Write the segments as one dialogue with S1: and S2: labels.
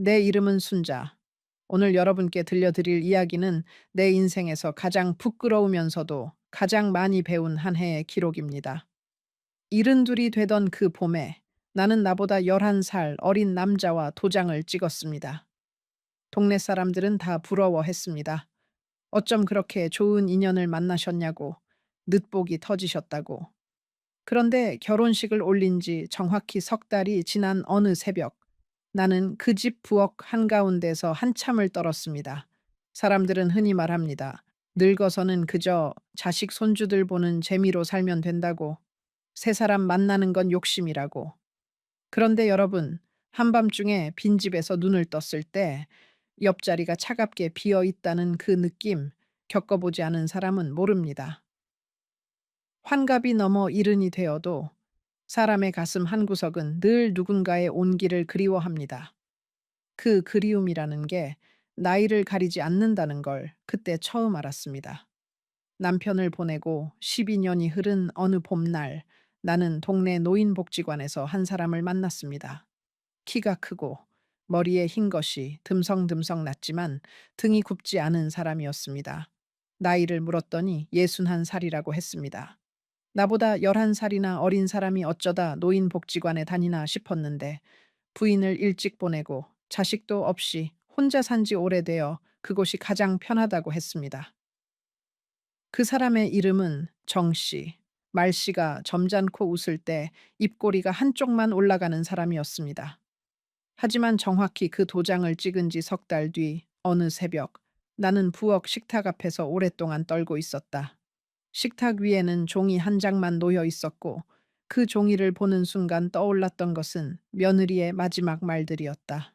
S1: 내 이름은 순자. 오늘 여러분께 들려드릴 이야기는 내 인생에서 가장 부끄러우면서도 가장 많이 배운 한 해의 기록입니다. 72이 되던 그 봄에 나는 나보다 11살 어린 남자와 도장을 찍었습니다. 동네 사람들은 다 부러워했습니다. 어쩜 그렇게 좋은 인연을 만나셨냐고, 늦복이 터지셨다고. 그런데 결혼식을 올린 지 정확히 석 달이 지난 어느 새벽, 나는 그 집 부엌 한가운데서 한참을 떨었습니다. 사람들은 흔히 말합니다. 늙어서는 그저 자식 손주들 보는 재미로 살면 된다고, 새 사람 만나는 건 욕심이라고. 그런데 여러분, 한밤중에 빈집에서 눈을 떴을 때 옆자리가 차갑게 비어 있다는 그 느낌, 겪어보지 않은 사람은 모릅니다. 환갑이 넘어 이른이 되어도 사람의 가슴 한구석은 늘 누군가의 온기를 그리워합니다. 그 그리움이라는 게 나이를 가리지 않는다는 걸 그때 처음 알았습니다. 남편을 보내고 12년이 흐른 어느 봄날, 나는 동네 노인복지관에서 한 사람을 만났습니다. 키가 크고 머리에 흰 것이 듬성듬성 났지만 등이 굽지 않은 사람이었습니다. 나이를 물었더니 61살이라고 했습니다. 나보다 11살이나 어린 사람이 어쩌다 노인복지관에 다니나 싶었는데 부인을 일찍 보내고 자식도 없이 혼자 산지 오래되어 그곳이 가장 편하다고 했습니다. 그 사람의 이름은 정씨. 말씨가 점잖고 웃을 때 입꼬리가 한쪽만 올라가는 사람이었습니다. 하지만 정확히 그 도장을 찍은 지 석 달 뒤 어느 새벽, 나는 부엌 식탁 앞에서 오랫동안 떨고 있었다. 식탁 위에는 종이 한 장만 놓여 있었고 그 종이를 보는 순간 떠올랐던 것은 며느리의 마지막 말들이었다.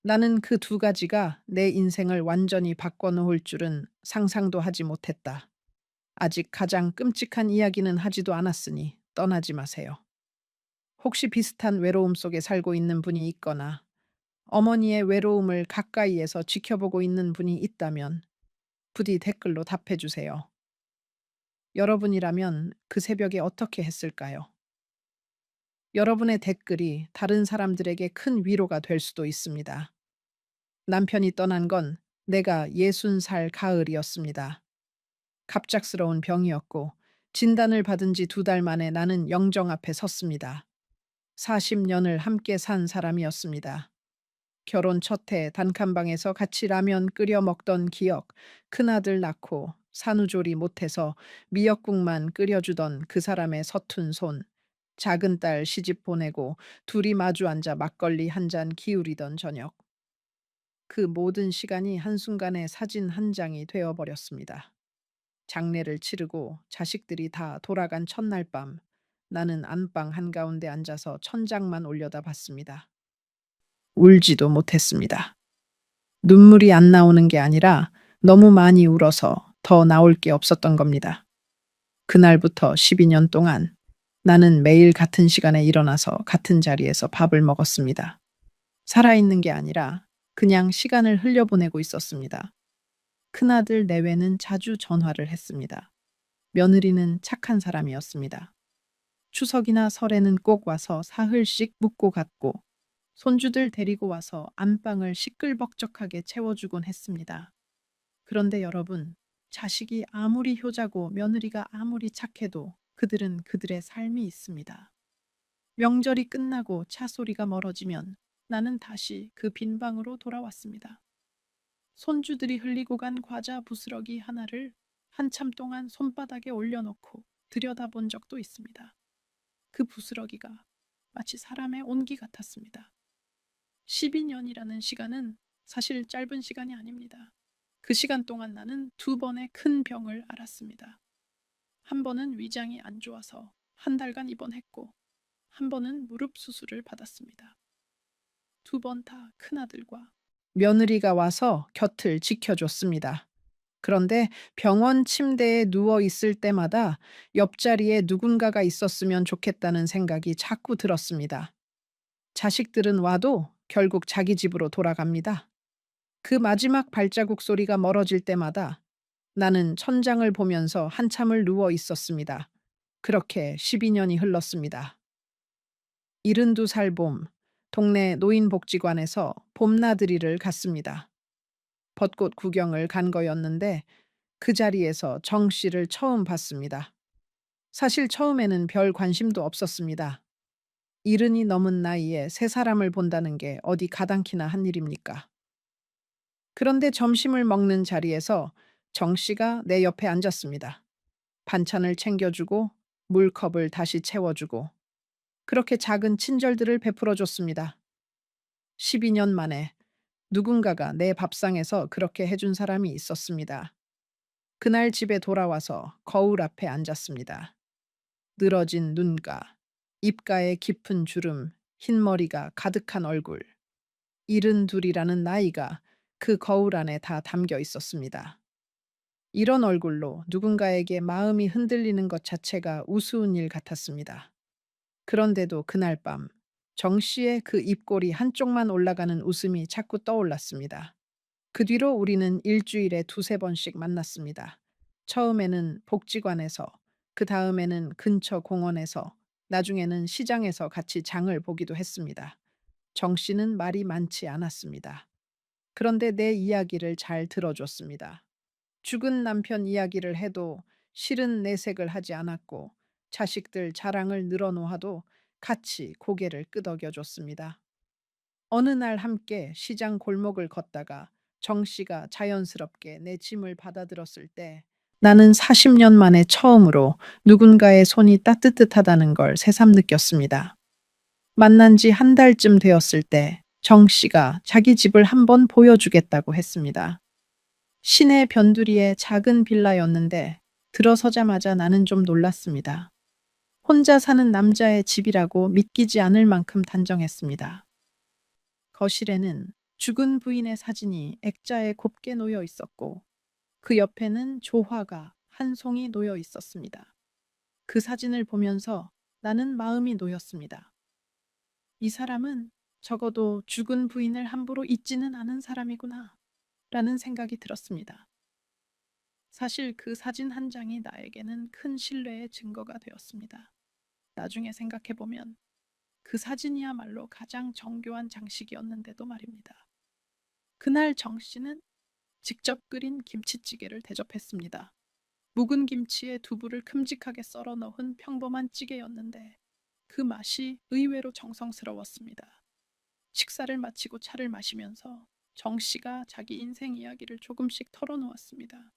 S1: 나는 그 두 가지가 내 인생을 완전히 바꿔놓을 줄은 상상도 하지 못했다. 아직 가장 끔찍한 이야기는 하지도 않았으니 떠나지 마세요. 혹시 비슷한 외로움 속에 살고 있는 분이 있거나 어머니의 외로움을 가까이에서 지켜보고 있는 분이 있다면 부디 댓글로 답해 주세요. 여러분이라면 그 새벽에 어떻게 했을까요? 여러분의 댓글이 다른 사람들에게 큰 위로가 될 수도 있습니다. 남편이 떠난 건 내가 60살 가을이었습니다. 갑작스러운 병이었고 진단을 받은 지 2달 만에 나는 영정 앞에 섰습니다. 40년을 함께 산 사람이었습니다. 결혼 첫 해 단칸방에서 같이 라면 끓여 먹던 기억, 큰아들 낳고 산후조리 못해서 미역국만 끓여주던 그 사람의 서툰 손, 작은 딸 시집 보내고 둘이 마주 앉아 막걸리 한 잔 기울이던 저녁. 그 모든 시간이 한순간에 사진 한 장이 되어버렸습니다. 장례를 치르고 자식들이 다 돌아간 첫날 밤, 나는 안방 한가운데 앉아서 천장만 올려다봤습니다. 울지도 못했습니다. 눈물이 안 나오는 게 아니라 너무 많이 울어서 더 나올 게 없었던 겁니다. 그날부터 12년 동안 나는 매일 같은 시간에 일어나서 같은 자리에서 밥을 먹었습니다. 살아있는 게 아니라 그냥 시간을 흘려보내고 있었습니다. 큰아들 내외는 자주 전화를 했습니다. 며느리는 착한 사람이었습니다. 추석이나 설에는 꼭 와서 사흘씩 묵고 갔고 손주들 데리고 와서 안방을 시끌벅적하게 채워주곤 했습니다. 그런데 여러분, 자식이 아무리 효자고 며느리가 아무리 착해도 그들은 그들의 삶이 있습니다. 명절이 끝나고 차 소리가 멀어지면 나는 다시 그 빈 방으로 돌아왔습니다. 손주들이 흘리고 간 과자 부스러기 하나를 한참 동안 손바닥에 올려놓고 들여다본 적도 있습니다. 그 부스러기가 마치 사람의 온기 같았습니다. 12년이라는 시간은 사실 짧은 시간이 아닙니다. 그 시간 동안 나는 2번의 큰 병을 앓았습니다. 한 번은 위장이 안 좋아서 한 달간 입원했고, 한 번은 무릎 수술을 받았습니다. 2번 다 큰아들과 며느리가 와서 곁을 지켜줬습니다. 그런데 병원 침대에 누워 있을 때마다 옆자리에 누군가가 있었으면 좋겠다는 생각이 자꾸 들었습니다. 자식들은 와도 결국 자기 집으로 돌아갑니다. 그 마지막 발자국 소리가 멀어질 때마다 나는 천장을 보면서 한참을 누워 있었습니다. 그렇게 12년이 흘렀습니다. 72살 봄, 동네 노인복지관에서 봄나들이를 갔습니다. 벚꽃 구경을 간 거였는데 그 자리에서 정 씨를 처음 봤습니다. 사실 처음에는 별 관심도 없었습니다. 이른이 넘은 나이에 새 사람을 본다는 게 어디 가당키나 한 일입니까? 그런데 점심을 먹는 자리에서 정 씨가 내 옆에 앉았습니다. 반찬을 챙겨주고 물컵을 다시 채워주고 그렇게 작은 친절들을 베풀어 줬습니다. 12년 만에 누군가가 내 밥상에서 그렇게 해준 사람이 있었습니다. 그날 집에 돌아와서 거울 앞에 앉았습니다. 늘어진 눈가, 입가에 깊은 주름, 흰머리가 가득한 얼굴, 72이라는 나이가 그 거울 안에 다 담겨 있었습니다. 이런 얼굴로 누군가에게 마음이 흔들리는 것 자체가 우스운 일 같았습니다. 그런데도 그날 밤, 정 씨의 그 입꼬리 한쪽만 올라가는 웃음이 자꾸 떠올랐습니다. 그 뒤로 우리는 일주일에 두세 번씩 만났습니다. 처음에는 복지관에서, 그 다음에는 근처 공원에서, 나중에는 시장에서 같이 장을 보기도 했습니다. 정 씨는 말이 많지 않았습니다. 그런데 내 이야기를 잘 들어줬습니다. 죽은 남편 이야기를 해도 싫은 내색을 하지 않았고 자식들 자랑을 늘어놓아도 같이 고개를 끄덕여 줬습니다. 어느 날 함께 시장 골목을 걷다가 정 씨가 자연스럽게 내 짐을 받아들었을 때 나는 40년 만에 처음으로 누군가의 손이 따뜻하다는 걸 새삼 느꼈습니다. 만난 지 한 달쯤 되었을 때 정 씨가 자기 집을 한번 보여주겠다고 했습니다. 시내 변두리의 작은 빌라였는데 들어서자마자 나는 좀 놀랐습니다. 혼자 사는 남자의 집이라고 믿기지 않을 만큼 단정했습니다. 거실에는 죽은 부인의 사진이 액자에 곱게 놓여 있었고 그 옆에는 조화가 한 송이 놓여 있었습니다. 그 사진을 보면서 나는 마음이 놓였습니다. 이 사람은 적어도 죽은 부인을 함부로 잊지는 않은 사람이구나 라는 생각이 들었습니다. 사실 그 사진 한 장이 나에게는 큰 신뢰의 증거가 되었습니다. 나중에 생각해보면 그 사진이야말로 가장 정교한 장식이었는데도 말입니다. 그날 정 씨는 직접 끓인 김치찌개를 대접했습니다. 묵은 김치에 두부를 큼직하게 썰어 넣은 평범한 찌개였는데 그 맛이 의외로 정성스러웠습니다. 식사를 마치고 차를 마시면서 정 씨가 자기 인생 이야기를 조금씩 털어놓았습니다.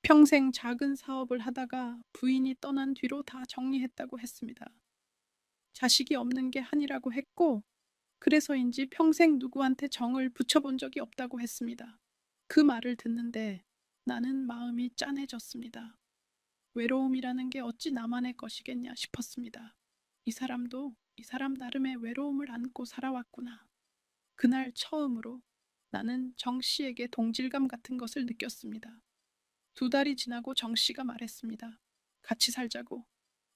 S1: 평생 작은 사업을 하다가 부인이 떠난 뒤로 다 정리했다고 했습니다. 자식이 없는 게 한이라고 했고, 그래서인지 평생 누구한테 정을 붙여본 적이 없다고 했습니다. 그 말을 듣는데 나는 마음이 짠해졌습니다. 외로움이라는 게 어찌 나만의 것이겠냐 싶었습니다. 이 사람도 이 사람 나름의 외로움을 안고 살아왔구나. 그날 처음으로 나는 정 씨에게 동질감 같은 것을 느꼈습니다. 두 달이 지나고 정 씨가 말했습니다. 같이 살자고.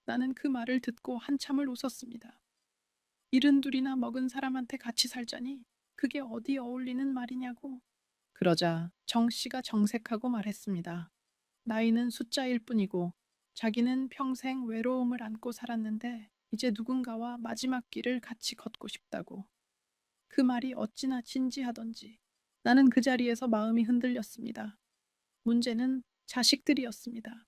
S1: 나는 그 말을 듣고 한참을 웃었습니다. 72이나 먹은 사람한테 같이 살자니 그게 어디 어울리는 말이냐고. 그러자 정 씨가 정색하고 말했습니다. 나이는 숫자일 뿐이고 자기는 평생 외로움을 안고 살았는데 이제 누군가와 마지막 길을 같이 걷고 싶다고. 그 말이 어찌나 진지하던지 나는 그 자리에서 마음이 흔들렸습니다. 문제는 자식들이었습니다.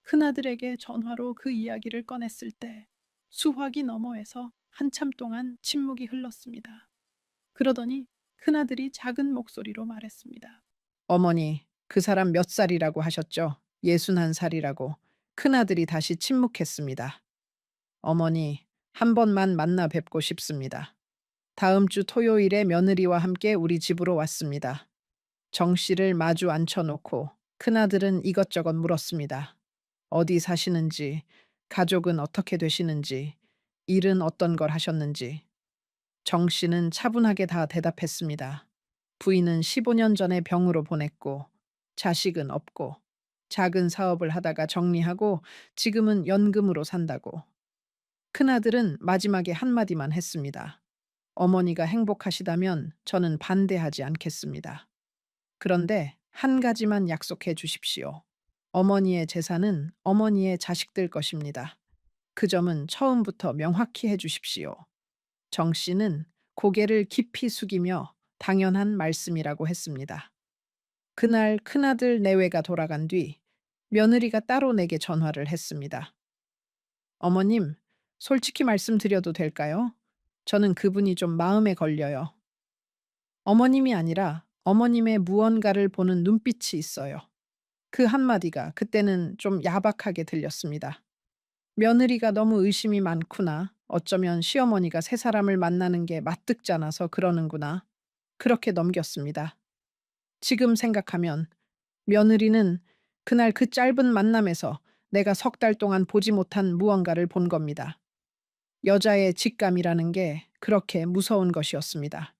S1: 큰아들에게 전화로 그 이야기를 꺼냈을 때 수화기 너머에서 한참 동안 침묵이 흘렀습니다. 그러더니 큰아들이 작은 목소리로 말했습니다. 어머니, 그 사람 몇 살이라고 하셨죠? 61살이라고. 큰아들이 다시 침묵했습니다. 어머니, 한 번만 만나 뵙고 싶습니다. 다음 주 토요일에 며느리와 함께 우리 집으로 왔습니다. 정 씨를 마주 앉혀놓고 큰아들은 이것저것 물었습니다. 어디 사시는지, 가족은 어떻게 되시는지, 일은 어떤 걸 하셨는지. 정 씨는 차분하게 다 대답했습니다. 부인은 15년 전에 병으로 보냈고, 자식은 없고, 작은 사업을 하다가 정리하고 지금은 연금으로 산다고. 큰아들은 마지막에 한마디만 했습니다. 어머니가 행복하시다면 저는 반대하지 않겠습니다. 그런데 한 가지만 약속해 주십시오. 어머니의 재산은 어머니의 자식들 것입니다. 그 점은 처음부터 명확히 해 주십시오. 정 씨는 고개를 깊이 숙이며 당연한 말씀이라고 했습니다. 그날 큰아들 내외가 돌아간 뒤 며느리가 따로 내게 전화를 했습니다. 어머님, 솔직히 말씀드려도 될까요? 저는 그분이 좀 마음에 걸려요. 어머님이 아니라 어머님의 무언가를 보는 눈빛이 있어요. 그 한마디가 그때는 좀 야박하게 들렸습니다. 며느리가 너무 의심이 많구나. 어쩌면 시어머니가 새 사람을 만나는 게 맞득잖아서 그러는구나. 그렇게 넘겼습니다. 지금 생각하면 며느리는 그날 그 짧은 만남에서 내가 석 달 동안 보지 못한 무언가를 본 겁니다. 여자의 직감이라는 게 그렇게 무서운 것이었습니다.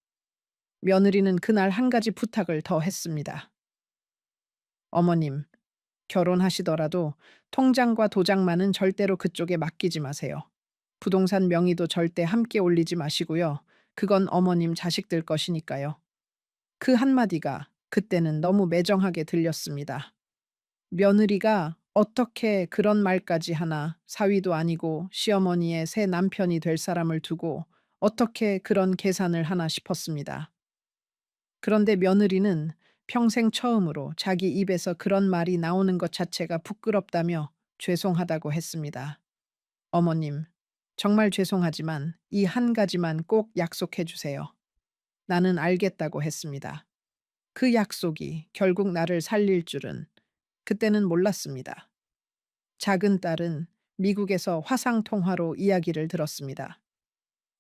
S1: 며느리는 그날 한 가지 부탁을 더 했습니다. 어머님, 결혼하시더라도 통장과 도장만은 절대로 그쪽에 맡기지 마세요. 부동산 명의도 절대 함께 올리지 마시고요. 그건 어머님 자식들 것이니까요. 그 한마디가 그때는 너무 매정하게 들렸습니다. 며느리가 어떻게 그런 말까지 하나, 사위도 아니고 시어머니의 새 남편이 될 사람을 두고 어떻게 그런 계산을 하나 싶었습니다. 그런데 며느리는 평생 처음으로 자기 입에서 그런 말이 나오는 것 자체가 부끄럽다며 죄송하다고 했습니다. 어머님, 정말 죄송하지만 이 한 가지만 꼭 약속해 주세요. 나는 알겠다고 했습니다. 그 약속이 결국 나를 살릴 줄은 그때는 몰랐습니다. 작은 딸은 미국에서 화상통화로 이야기를 들었습니다.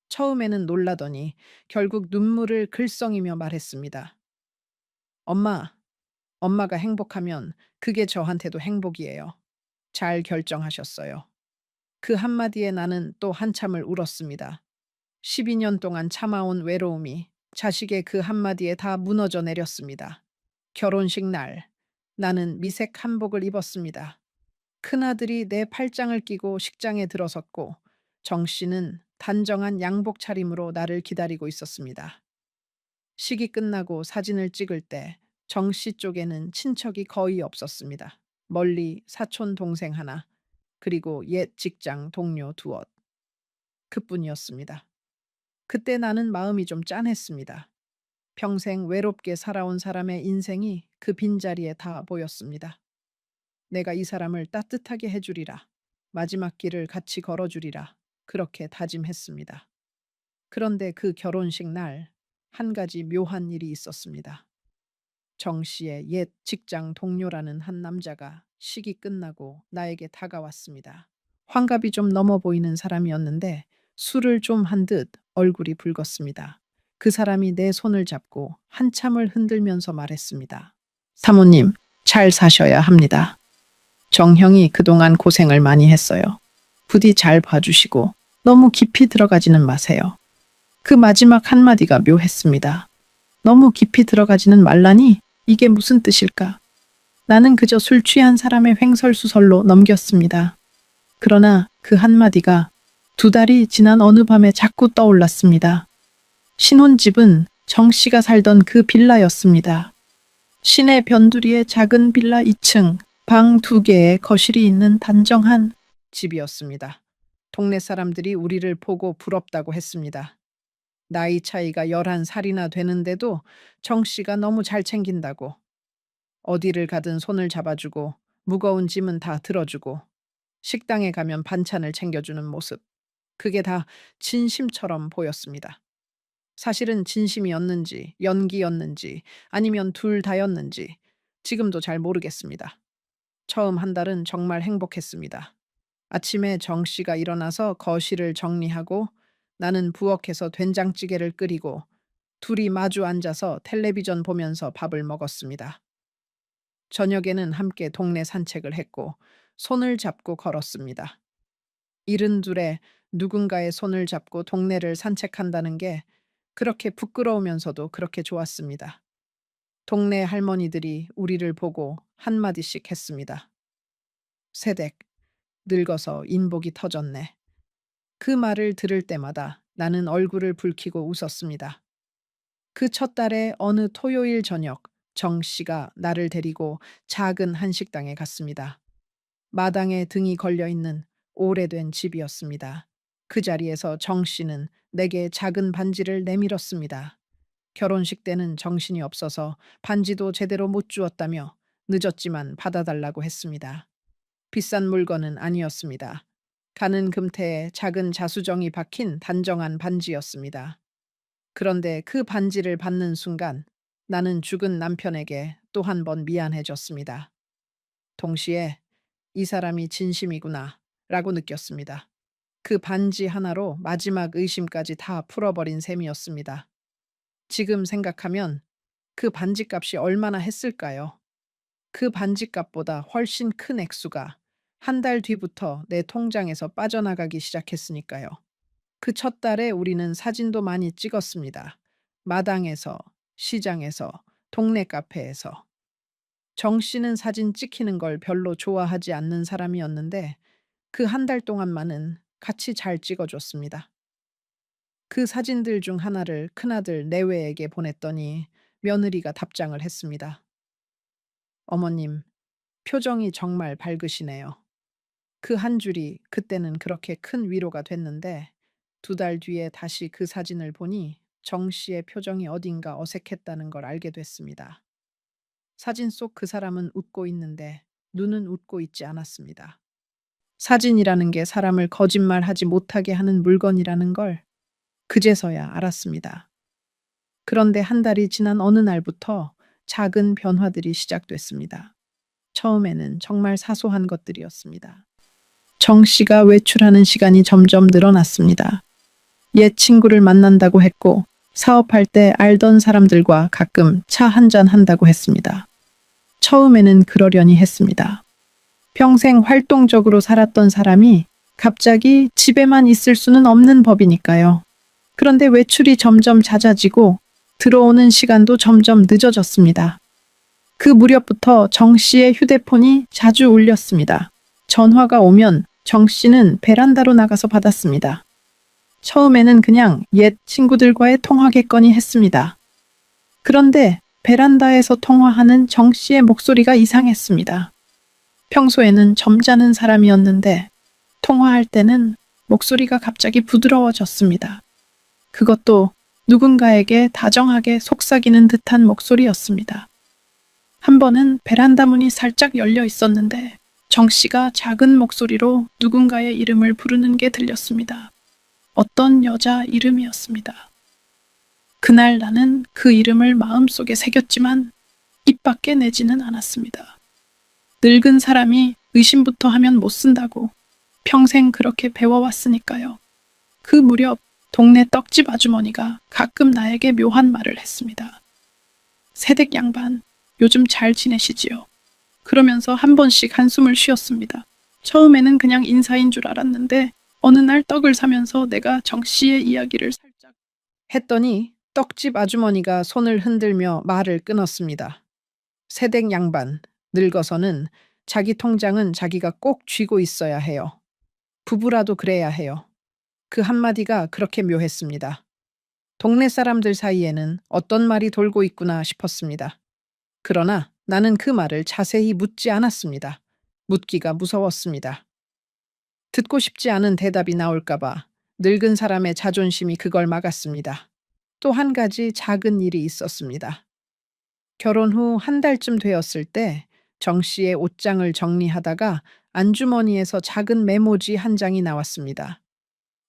S1: 처음에는 놀라더니 결국 눈물을 글썽이며 말했습니다. 엄마, 엄마가 행복하면 그게 저한테도 행복이에요. 잘 결정하셨어요. 그 한마디에 나는 또 한참을 울었습니다. 12년 동안 참아온 외로움이 자식의 그 한마디에 다 무너져 내렸습니다. 결혼식 날, 나는 미색 한복을 입었습니다. 큰아들이 내 팔짱을 끼고 식장에 들어섰고 정 씨는 단정한 양복 차림으로 나를 기다리고 있었습니다. 식이 끝나고 사진을 찍을 때 정 씨 쪽에는 친척이 거의 없었습니다. 멀리 사촌 동생 하나, 그리고 옛 직장 동료 두엇. 그뿐이었습니다. 그때 나는 마음이 좀 짠했습니다. 평생 외롭게 살아온 사람의 인생이 그 빈자리에 다 보였습니다. 내가 이 사람을 따뜻하게 해주리라. 마지막 길을 같이 걸어주리라. 그렇게 다짐했습니다. 그런데 그 결혼식 날 한 가지 묘한 일이 있었습니다. 정 씨의 옛 직장 동료라는 한 남자가 식이 끝나고 나에게 다가왔습니다. 환갑이 좀 넘어 보이는 사람이었는데 술을 좀 한 듯 얼굴이 붉었습니다. 그 사람이 내 손을 잡고 한참을 흔들면서 말했습니다. 사모님, 잘 사셔야 합니다. 정형이 그동안 고생을 많이 했어요. 부디 잘 봐주시고 너무 깊이 들어가지는 마세요. 그 마지막 한마디가 묘했습니다. 너무 깊이 들어가지는 말라니 이게 무슨 뜻일까? 나는 그저 술 취한 사람의 횡설수설로 넘겼습니다. 그러나 그 한마디가 2달이 지난 어느 밤에 자꾸 떠올랐습니다. 신혼집은 정 씨가 살던 그 빌라였습니다. 시내 변두리의 작은 빌라 2층, 방 2개에 거실이 있는 단정한 집이었습니다. 동네 사람들이 우리를 보고 부럽다고 했습니다. 나이 차이가 11살이나 되는데도 정 씨가 너무 잘 챙긴다고. 어디를 가든 손을 잡아주고 무거운 짐은 다 들어주고 식당에 가면 반찬을 챙겨주는 모습. 그게 다 진심처럼 보였습니다. 사실은 진심이었는지 연기였는지 아니면 둘 다였는지 지금도 잘 모르겠습니다. 처음 한 달은 정말 행복했습니다. 아침에 정 씨가 일어나서 거실을 정리하고 나는 부엌에서 된장찌개를 끓이고 둘이 마주 앉아서 텔레비전 보면서 밥을 먹었습니다. 저녁에는 함께 동네 산책을 했고 손을 잡고 걸었습니다. 72에 누군가의 손을 잡고 동네를 산책한다는 게 그렇게 부끄러우면서도 그렇게 좋았습니다. 동네 할머니들이 우리를 보고 한마디씩 했습니다. 세댁, 늙어서 인복이 터졌네. 그 말을 들을 때마다 나는 얼굴을 붉히고 웃었습니다. 그 첫 달의 어느 토요일 저녁, 정 씨가 나를 데리고 작은 한식당에 갔습니다. 마당에 등이 걸려 있는 오래된 집이었습니다. 그 자리에서 정 씨는 내게 작은 반지를 내밀었습니다. 결혼식 때는 정신이 없어서 반지도 제대로 못 주었다며 늦었지만 받아달라고 했습니다. 비싼 물건은 아니었습니다. 가는 금태에 작은 자수정이 박힌 단정한 반지였습니다. 그런데 그 반지를 받는 순간 나는 죽은 남편에게 또 한 번 미안해졌습니다. 동시에 이 사람이 진심이구나 라고 느꼈습니다. 그 반지 하나로 마지막 의심까지 다 풀어버린 셈이었습니다. 지금 생각하면 그 반지값이 얼마나 했을까요? 그 반지값보다 훨씬 큰 액수가 한 달 뒤부터 내 통장에서 빠져나가기 시작했으니까요. 그 첫 달에 우리는 사진도 많이 찍었습니다. 마당에서, 시장에서, 동네 카페에서. 정 씨는 사진 찍히는 걸 별로 좋아하지 않는 사람이었는데 그 한 달 동안만은 같이 잘 찍어줬습니다. 그 사진들 중 하나를 큰아들 내외에게 보냈더니 며느리가 답장을 했습니다. 어머님, 표정이 정말 밝으시네요. 그 한 줄이 그때는 그렇게 큰 위로가 됐는데 두 달 뒤에 다시 그 사진을 보니 정 씨의 표정이 어딘가 어색했다는 걸 알게 됐습니다. 사진 속 그 사람은 웃고 있는데 눈은 웃고 있지 않았습니다. 사진이라는 게 사람을 거짓말하지 못하게 하는 물건이라는 걸 그제서야 알았습니다. 그런데 한 달이 지난 어느 날부터 작은 변화들이 시작됐습니다. 처음에는 정말 사소한 것들이었습니다. 정 씨가 외출하는 시간이 점점 늘어났습니다. 옛 친구를 만난다고 했고, 사업할 때 알던 사람들과 가끔 차 한잔 한다고 했습니다. 처음에는 그러려니 했습니다. 평생 활동적으로 살았던 사람이 갑자기 집에만 있을 수는 없는 법이니까요. 그런데 외출이 점점 잦아지고 들어오는 시간도 점점 늦어졌습니다. 그 무렵부터 정 씨의 휴대폰이 자주 울렸습니다. 전화가 오면 정 씨는 베란다로 나가서 받았습니다. 처음에는 그냥 옛 친구들과의 통화겠거니 했습니다. 그런데 베란다에서 통화하는 정 씨의 목소리가 이상했습니다. 평소에는 점잖은 사람이었는데 통화할 때는 목소리가 갑자기 부드러워졌습니다. 그것도 누군가에게 다정하게 속삭이는 듯한 목소리였습니다. 한 번은 베란다 문이 살짝 열려 있었는데 정 씨가 작은 목소리로 누군가의 이름을 부르는 게 들렸습니다. 어떤 여자 이름이었습니다. 그날 나는 그 이름을 마음속에 새겼지만 입 밖에 내지는 않았습니다. 늙은 사람이 의심부터 하면 못 쓴다고 평생 그렇게 배워왔으니까요. 그 무렵 동네 떡집 아주머니가 가끔 나에게 묘한 말을 했습니다. 새댁 양반, 요즘 잘 지내시지요? 그러면서 한 번씩 한숨을 쉬었습니다. 처음에는 그냥 인사인 줄 알았는데 어느 날 떡을 사면서 내가 정 씨의 이야기를 살짝 했더니 떡집 아주머니가 손을 흔들며 말을 끊었습니다. 새댁 양반, 늙어서는 자기 통장은 자기가 꼭 쥐고 있어야 해요. 부부라도 그래야 해요. 그 한마디가 그렇게 묘했습니다. 동네 사람들 사이에는 어떤 말이 돌고 있구나 싶었습니다. 그러나 나는 그 말을 자세히 묻지 않았습니다. 묻기가 무서웠습니다. 듣고 싶지 않은 대답이 나올까봐 늙은 사람의 자존심이 그걸 막았습니다. 또 한 가지 작은 일이 있었습니다. 결혼 후 한 달쯤 되었을 때 정 씨의 옷장을 정리하다가 안주머니에서 작은 메모지 한 장이 나왔습니다.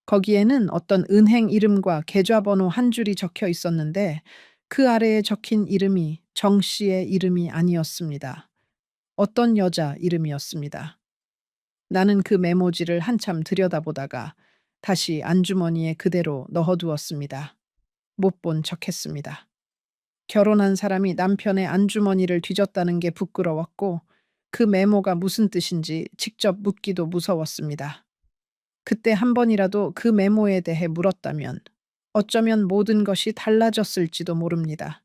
S1: 거기에는 어떤 은행 이름과 계좌번호 한 줄이 적혀 있었는데 그 아래에 적힌 이름이 정 씨의 이름이 아니었습니다. 어떤 여자 이름이었습니다. 나는 그 메모지를 한참 들여다보다가 다시 안주머니에 그대로 넣어두었습니다. 못 본 척했습니다. 결혼한 사람이 남편의 안주머니를 뒤졌다는 게 부끄러웠고 그 메모가 무슨 뜻인지 직접 묻기도 무서웠습니다. 그때 한 번이라도 그 메모에 대해 물었다면 어쩌면 모든 것이 달라졌을지도 모릅니다.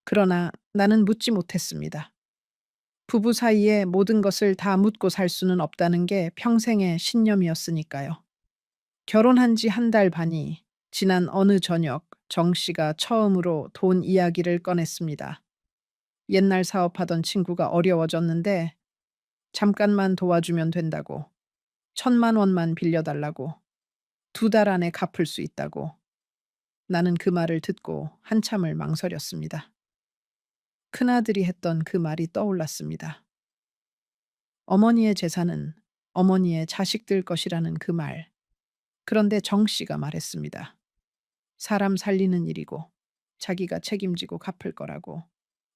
S1: 그러나 나는 묻지 못했습니다. 부부 사이에 모든 것을 다 묻고 살 수는 없다는 게 평생의 신념이었으니까요. 결혼한 지 한 달 반이 지난 어느 저녁 정 씨가 처음으로 돈 이야기를 꺼냈습니다. 옛날 사업하던 친구가 어려워졌는데 잠깐만 도와주면 된다고. 1,000만 원만 빌려달라고. 2달 안에 갚을 수 있다고. 나는 그 말을 듣고 한참을 망설였습니다. 큰아들이 했던 그 말이 떠올랐습니다. 어머니의 재산은 어머니의 자식들 것이라는 그 말. 그런데 정 씨가 말했습니다. 사람 살리는 일이고 자기가 책임지고 갚을 거라고.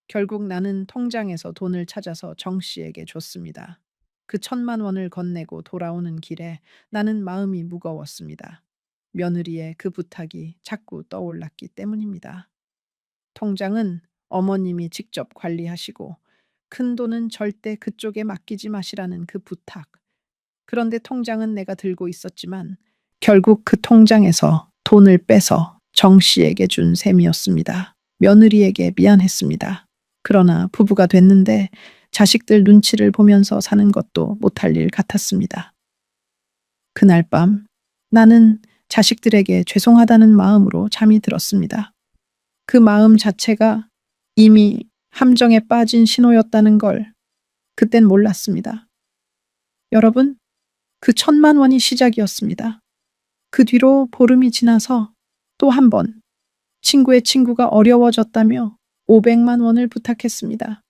S1: 결국 나는 통장에서 돈을 찾아서 정 씨에게 줬습니다. 그 1,000만 원을 건네고 돌아오는 길에 나는 마음이 무거웠습니다. 며느리의 그 부탁이 자꾸 떠올랐기 때문입니다. 통장은 어머님이 직접 관리하시고 큰 돈은 절대 그쪽에 맡기지 마시라는 그 부탁. 그런데 통장은 내가 들고 있었지만 결국 그 통장에서 돈을 빼서 정 씨에게 준 셈이었습니다. 며느리에게 미안했습니다. 그러나 부부가 됐는데 자식들 눈치를 보면서 사는 것도 못할 일 같았습니다. 그날 밤 나는 자식들에게 죄송하다는 마음으로 잠이 들었습니다. 그 마음 자체가 이미 함정에 빠진 신호였다는 걸 그땐 몰랐습니다. 여러분, 그 1,000만 원이 시작이었습니다. 그 뒤로 보름이 지나서 또 한 번 친구의 친구가 어려워졌다며 500만 원을 부탁했습니다.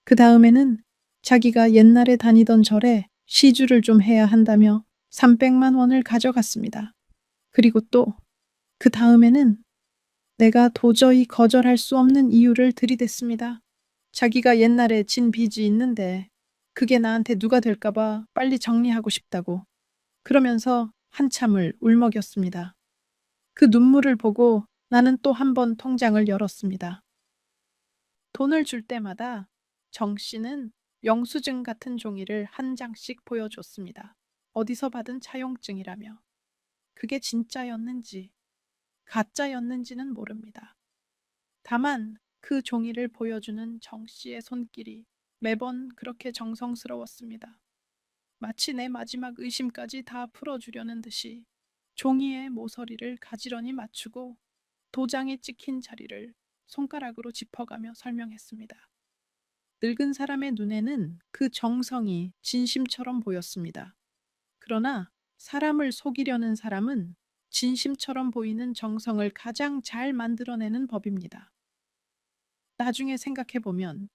S1: 그 다음에는 자기가 옛날에 다니던 절에 시주를 좀 해야 한다며 300만 원을 가져갔습니다. 그리고 또 그 다음에는 내가 도저히 거절할 수 없는 이유를 들이댔습니다. 자기가 옛날에 진 빚이 있는데 그게 나한테 누가 될까봐 빨리 정리하고 싶다고. 그러면서 한참을 울먹였습니다. 그 눈물을 보고 나는 또 한 번 통장을 열었습니다. 돈을 줄 때마다 정 씨는 영수증 같은 종이를 한 장씩 보여줬습니다. 어디서 받은 차용증이라며. 그게 진짜였는지 가짜였는지는 모릅니다. 다만 그 종이를 보여주는 정 씨의 손길이 매번 그렇게 정성스러웠습니다. 마치 내 마지막 의심까지 다 풀어주려는 듯이 종이의 모서리를 가지런히 맞추고 도장에 찍힌 자리를 손가락으로 짚어가며 설명했습니다. 늙은 사람의 눈에는 그 정성이 진심처럼 보였습니다. 그러나 사람을 속이려는 사람은 진심처럼 보이는 정성을 가장 잘 만들어내는 법입니다. 나중에 생각해보면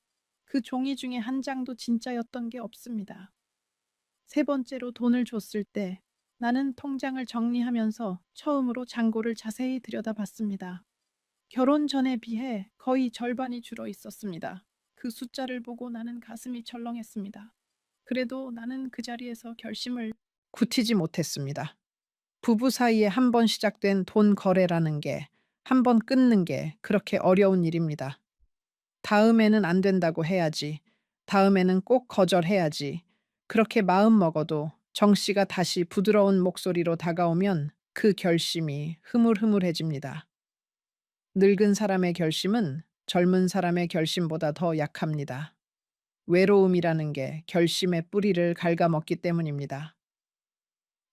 S1: 그 종이 중에 한 장도 진짜였던 게 없습니다. 세 번째로 돈을 줬을 때 나는 통장을 정리하면서 처음으로 잔고를 자세히 들여다봤습니다. 결혼 전에 비해 거의 절반이 줄어 있었습니다. 그 숫자를 보고 나는 가슴이 철렁했습니다. 그래도 나는 그 자리에서 결심을 굳히지 못했습니다. 부부 사이에 한 번 시작된 돈 거래라는 게 한 번 끊는 게 그렇게 어려운 일입니다. 다음에는 안 된다고 해야지. 다음에는 꼭 거절해야지. 그렇게 마음 먹어도 정 씨가 다시 부드러운 목소리로 다가오면 그 결심이 흐물흐물해집니다. 늙은 사람의 결심은 젊은 사람의 결심보다 더 약합니다. 외로움이라는 게 결심의 뿌리를 갉아먹기 때문입니다.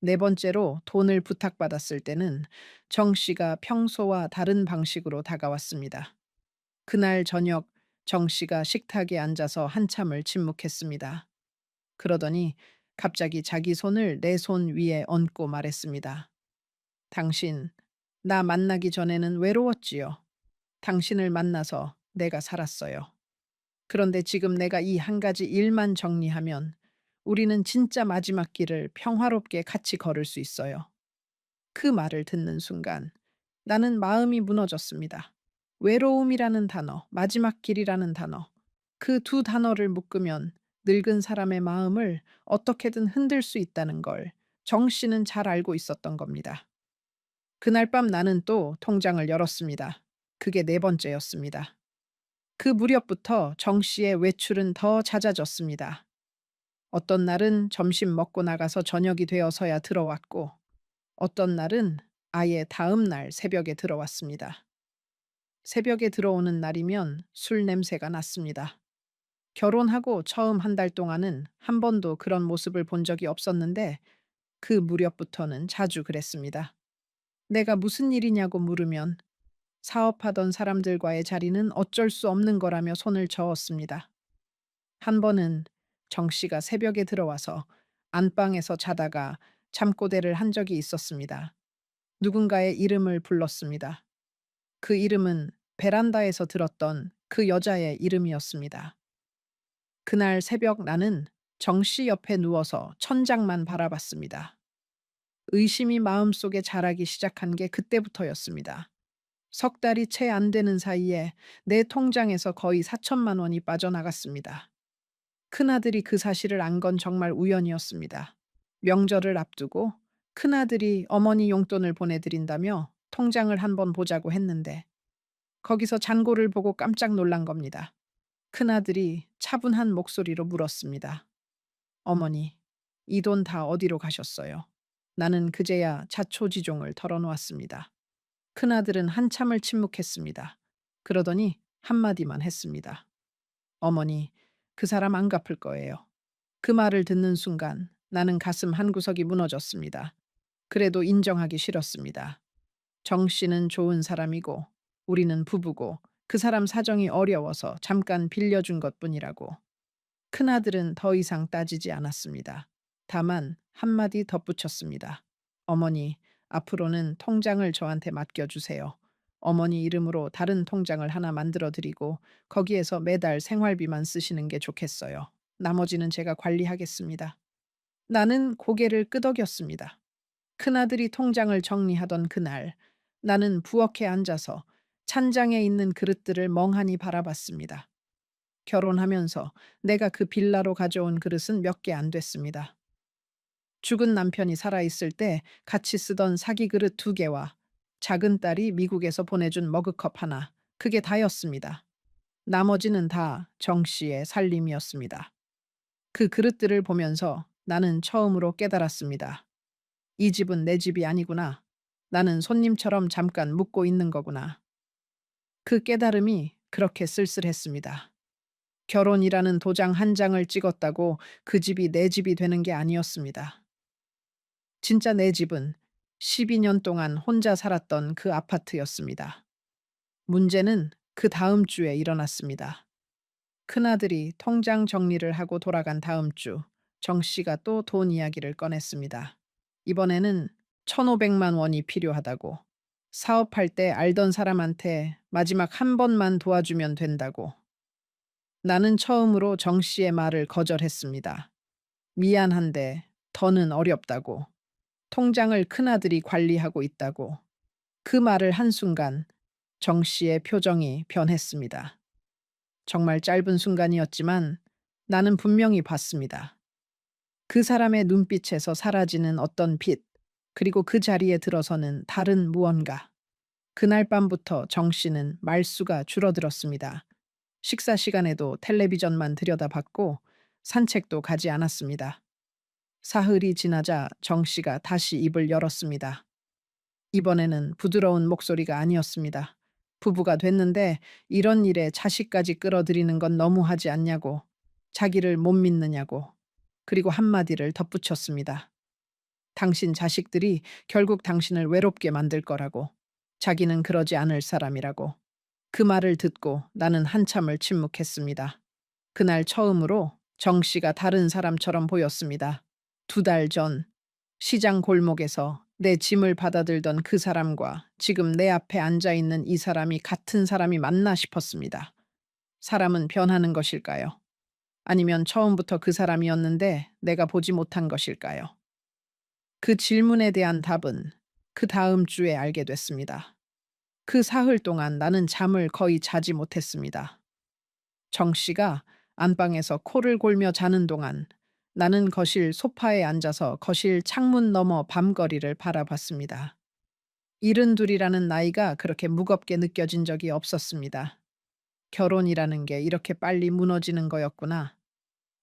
S1: 네 번째로 돈을 부탁받았을 때는 정 씨가 평소와 다른 방식으로 다가왔습니다. 그날 저녁 정 씨가 식탁에 앉아서 한참을 침묵했습니다. 그러더니 갑자기 자기 손을 내 손 위에 얹고 말했습니다. 당신, 나 만나기 전에는 외로웠지요. 당신을 만나서 내가 살았어요. 그런데 지금 내가 이 한 가지 일만 정리하면 우리는 진짜 마지막 길을 평화롭게 같이 걸을 수 있어요. 그 말을 듣는 순간 나는 마음이 무너졌습니다. 외로움이라는 단어, 마지막 길이라는 단어. 그 두 단어를 묶으면 늙은 사람의 마음을 어떻게든 흔들 수 있다는 걸 정 씨는 잘 알고 있었던 겁니다. 그날 밤 나는 또 통장을 열었습니다. 그게 네 번째였습니다. 그 무렵부터 정 씨의 외출은 더 잦아졌습니다. 어떤 날은 점심 먹고 나가서 저녁이 되어서야 들어왔고, 어떤 날은 아예 다음 날 새벽에 들어왔습니다. 새벽에 들어오는 날이면 술 냄새가 났습니다. 결혼하고 처음 한 달 동안은 한 번도 그런 모습을 본 적이 없었는데 그 무렵부터는 자주 그랬습니다. 내가 무슨 일이냐고 물으면 사업하던 사람들과의 자리는 어쩔 수 없는 거라며 손을 저었습니다. 한 번은 정 씨가 새벽에 들어와서 안방에서 자다가 잠꼬대를 한 적이 있었습니다. 누군가의 이름을 불렀습니다. 그 이름은 베란다에서 들었던 그 여자의 이름이었습니다. 그날 새벽 나는 정 씨 옆에 누워서 천장만 바라봤습니다. 의심이 마음속에 자라기 시작한 게 그때부터였습니다. 석 달이 채 안 되는 사이에 내 통장에서 거의 4천만 원이 빠져나갔습니다. 큰아들이 그 사실을 안 건 정말 우연이었습니다. 명절을 앞두고 큰아들이 어머니 용돈을 보내드린다며 통장을 한번 보자고 했는데 거기서 잔고를 보고 깜짝 놀란 겁니다. 큰아들이 차분한 목소리로 물었습니다. 어머니, 이 돈 다 어디로 가셨어요? 나는 그제야 자초지종을 털어놓았습니다. 큰아들은 한참을 침묵했습니다. 그러더니 한마디만 했습니다. 어머니, 그 사람 안 갚을 거예요. 그 말을 듣는 순간 나는 가슴 한구석이 무너졌습니다. 그래도 인정하기 싫었습니다. 정 씨는 좋은 사람이고 우리는 부부고 그 사람 사정이 어려워서 잠깐 빌려준 것뿐이라고. 큰아들은 더 이상 따지지 않았습니다. 다만 한마디 덧붙였습니다. 어머니, 앞으로는 통장을 저한테 맡겨주세요. 어머니 이름으로 다른 통장을 하나 만들어 드리고 거기에서 매달 생활비만 쓰시는 게 좋겠어요. 나머지는 제가 관리하겠습니다. 나는 고개를 끄덕였습니다. 큰아들이 통장을 정리하던 그날, 나는 부엌에 앉아서 찬장에 있는 그릇들을 멍하니 바라봤습니다. 결혼하면서 내가 그 빌라로 가져온 그릇은 몇 개 안 됐습니다. 죽은 남편이 살아있을 때 같이 쓰던 사기 그릇 2개와 작은 딸이 미국에서 보내준 머그컵 하나, 그게 다였습니다. 나머지는 다 정 씨의 살림이었습니다. 그 그릇들을 보면서 나는 처음으로 깨달았습니다. 이 집은 내 집이 아니구나. 나는 손님처럼 잠깐 묵고 있는 거구나. 그 깨달음이 그렇게 쓸쓸했습니다. 결혼이라는 도장 한 장을 찍었다고 그 집이 내 집이 되는 게 아니었습니다. 진짜 내 집은 12년 동안 혼자 살았던 그 아파트였습니다. 문제는 그 다음 주에 일어났습니다. 큰아들이 통장 정리를 하고 돌아간 다음 주, 정 씨가 또 돈 이야기를 꺼냈습니다. 이번에는 1,500만 원이 필요하다고. 사업할 때 알던 사람한테 마지막 한 번만 도와주면 된다고. 나는 처음으로 정 씨의 말을 거절했습니다. 미안한데 더는 어렵다고. 통장을 큰아들이 관리하고 있다고. 그 말을 한순간 정 씨의 표정이 변했습니다. 정말 짧은 순간이었지만 나는 분명히 봤습니다. 그 사람의 눈빛에서 사라지는 어떤 빛, 그리고 그 자리에 들어서는 다른 무언가. 그날 밤부터 정 씨는 말수가 줄어들었습니다. 식사 시간에도 텔레비전만 들여다봤고 산책도 가지 않았습니다. 사흘이 지나자 정 씨가 다시 입을 열었습니다. 이번에는 부드러운 목소리가 아니었습니다. 부부가 됐는데 이런 일에 자식까지 끌어들이는 건 너무하지 않냐고, 자기를 못 믿느냐고, 그리고 한마디를 덧붙였습니다. 당신 자식들이 결국 당신을 외롭게 만들 거라고, 자기는 그러지 않을 사람이라고. 그 말을 듣고 나는 한참을 침묵했습니다. 그날 처음으로 정 씨가 다른 사람처럼 보였습니다. 2달 전 시장 골목에서 내 짐을 받아들던 그 사람과 지금 내 앞에 앉아 있는 이 사람이 같은 사람이 맞나 싶었습니다. 사람은 변하는 것일까요? 아니면 처음부터 그 사람이었는데 내가 보지 못한 것일까요? 그 질문에 대한 답은 그 다음 주에 알게 됐습니다. 그 사흘 동안 나는 잠을 거의 자지 못했습니다. 정 씨가 안방에서 코를 골며 자는 동안 나는 거실 소파에 앉아서 거실 창문 너머 밤거리를 바라봤습니다. 72이라는 나이가 그렇게 무겁게 느껴진 적이 없었습니다. 결혼이라는 게 이렇게 빨리 무너지는 거였구나.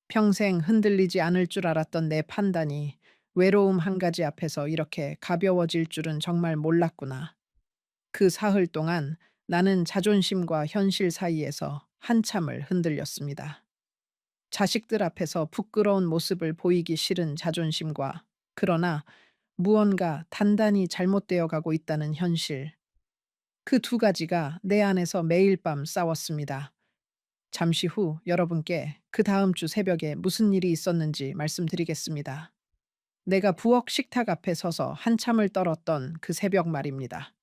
S1: 평생 흔들리지 않을 줄 알았던 내 판단이 외로움 한 가지 앞에서 이렇게 가벼워질 줄은 정말 몰랐구나. 그 사흘 동안 나는 자존심과 현실 사이에서 한참을 흔들렸습니다. 자식들 앞에서 부끄러운 모습을 보이기 싫은 자존심과, 그러나 무언가 단단히 잘못되어 가고 있다는 현실. 그 2가지가 내 안에서 매일 밤 싸웠습니다. 잠시 후 여러분께 그 다음 주 새벽에 무슨 일이 있었는지 말씀드리겠습니다. 내가 부엌 식탁 앞에 서서 한참을 떨었던 그 새벽 말입니다.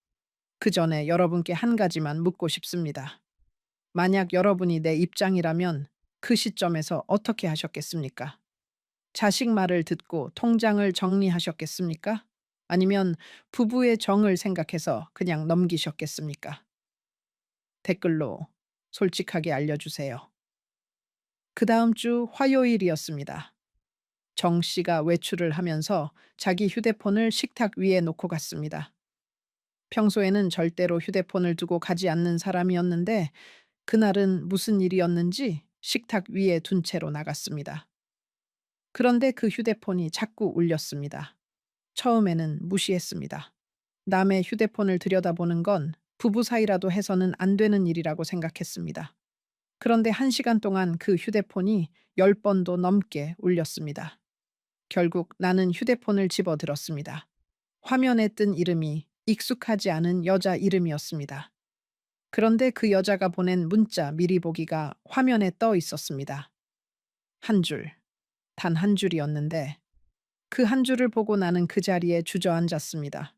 S1: 그 전에 여러분께 한 가지만 묻고 싶습니다. 만약 여러분이 내 입장이라면 그 시점에서 어떻게 하셨겠습니까? 자식 말을 듣고 통장을 정리하셨겠습니까? 아니면 부부의 정을 생각해서 그냥 넘기셨겠습니까? 댓글로 솔직하게 알려주세요. 그 다음 주 화요일이었습니다. 정 씨가 외출을 하면서 자기 휴대폰을 식탁 위에 놓고 갔습니다. 평소에는 절대로 휴대폰을 두고 가지 않는 사람이었는데 그날은 무슨 일이었는지 식탁 위에 둔 채로 나갔습니다. 그런데 그 휴대폰이 자꾸 울렸습니다. 처음에는 무시했습니다. 남의 휴대폰을 들여다보는 건 부부 사이라도 해서는 안 되는 일이라고 생각했습니다. 그런데 1시간 동안 그 휴대폰이 10번도 넘게 울렸습니다. 결국 나는 휴대폰을 집어들었습니다. 화면에 뜬 이름이 익숙하지 않은 여자 이름이었습니다. 그런데 그 여자가 보낸 문자 미리 보기가 화면에 떠 있었습니다. 한 줄, 단 한 줄이었는데 그 한 줄을 보고 나는 그 자리에 주저앉았습니다.